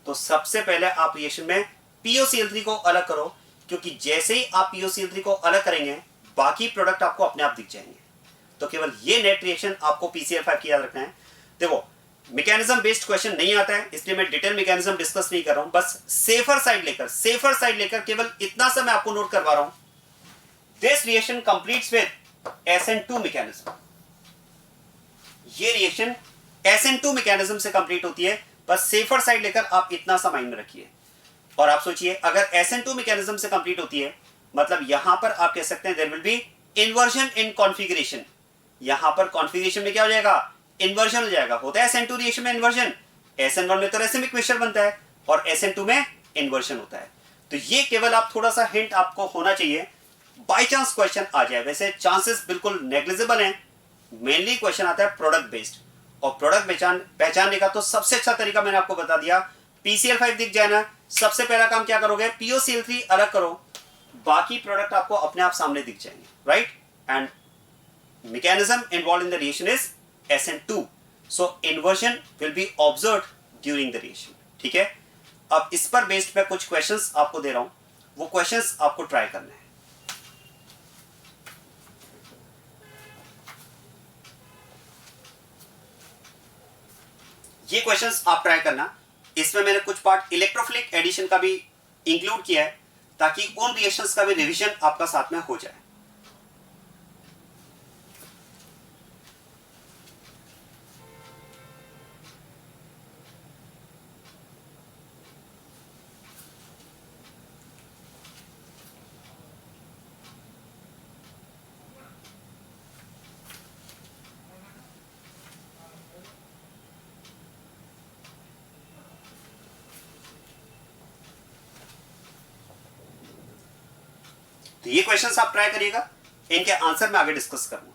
तो सबसे पहले आप रिएक्शन में POCl3 को अलग करो, क्योंकि जैसे ही आप POCl3 को अलग करेंगे बाकी प्रोडक्ट आपको अपने आप दिख जाएंगे। तो केवल ये नेट रिएक्शन आपको PCl5 की याद रखना है। देखो मैकेनिज्म बेस्ड क्वेश्चन नहीं आता है, इसलिए मैं डिटेल मैकेनिज्म डिस्कस नहीं कर रहा हूं, बस सेफर साइड लेकर केवल इतना सा मैं आपको नोट करवा रहा हूं। This reaction completes with SN2 mechanism. ये रिएक्शन SN2 मैकेनिज्म से कंप्लीट होती है, बस सेफर साइड लेकर आप इतना सा माइंड में रखिए। और आप सोचिए अगर SN2 मैकेनिज्म से कंप्लीट होती है मतलब यहां पर आप कह सकते हैं there will be inversion in configuration. यहां पर कॉन्फ़िगरेशन में क्या हो जाएगा, इन्वर्जन हो जाएगा। होता है SN2 रिएक्शन में इन्वर्जन, SN1 में तो रेसिमिक मिक्सचर बनता है और SN2 में इन्वर्जन होता है। तो ये केवल आप थोड़ा सा हिंट आपको होना चाहिए, बाय चांस क्वेश्चन आ जाए। वैसे चांसेस बिल्कुल नेग्लिजिबल हैं, मेनली क्वेश्चन आता है प्रोडक्ट बेस्ड, और प्रोडक्ट पहचानने का तो सबसे अच्छा तरीका मैंने आपको बता दिया। PCl5 दिख जाए ना, सबसे पहला काम क्या करोगे, POCl3 अलग करो, बाकी प्रोडक्ट आपको अपने आप सामने दिख जाएंगे, right. And mechanism involve in the reaction is SN2. So inversion will be observed during the reaction. ठीक है, अब इस पर बेस्ड मैं कुछ क्वेश्चंस आपको दे रहा हूं, वो क्वेश्चंस आपको ट्राई करने हैं. ये क्वेश्चंस आप ट्राई करना. इसमें मैंने कुछ पार्ट इलेक्ट्रोफिलिक एडिशन का भी इंक्लूड किया है ताकि उन रिएक्शंस का भी रिवीजन आपका साथ में हो जाए. तो ये क्वेश्चंस आप ट्राई करिएगा, इनके आंसर मैं आगे डिस्कस करूंगा.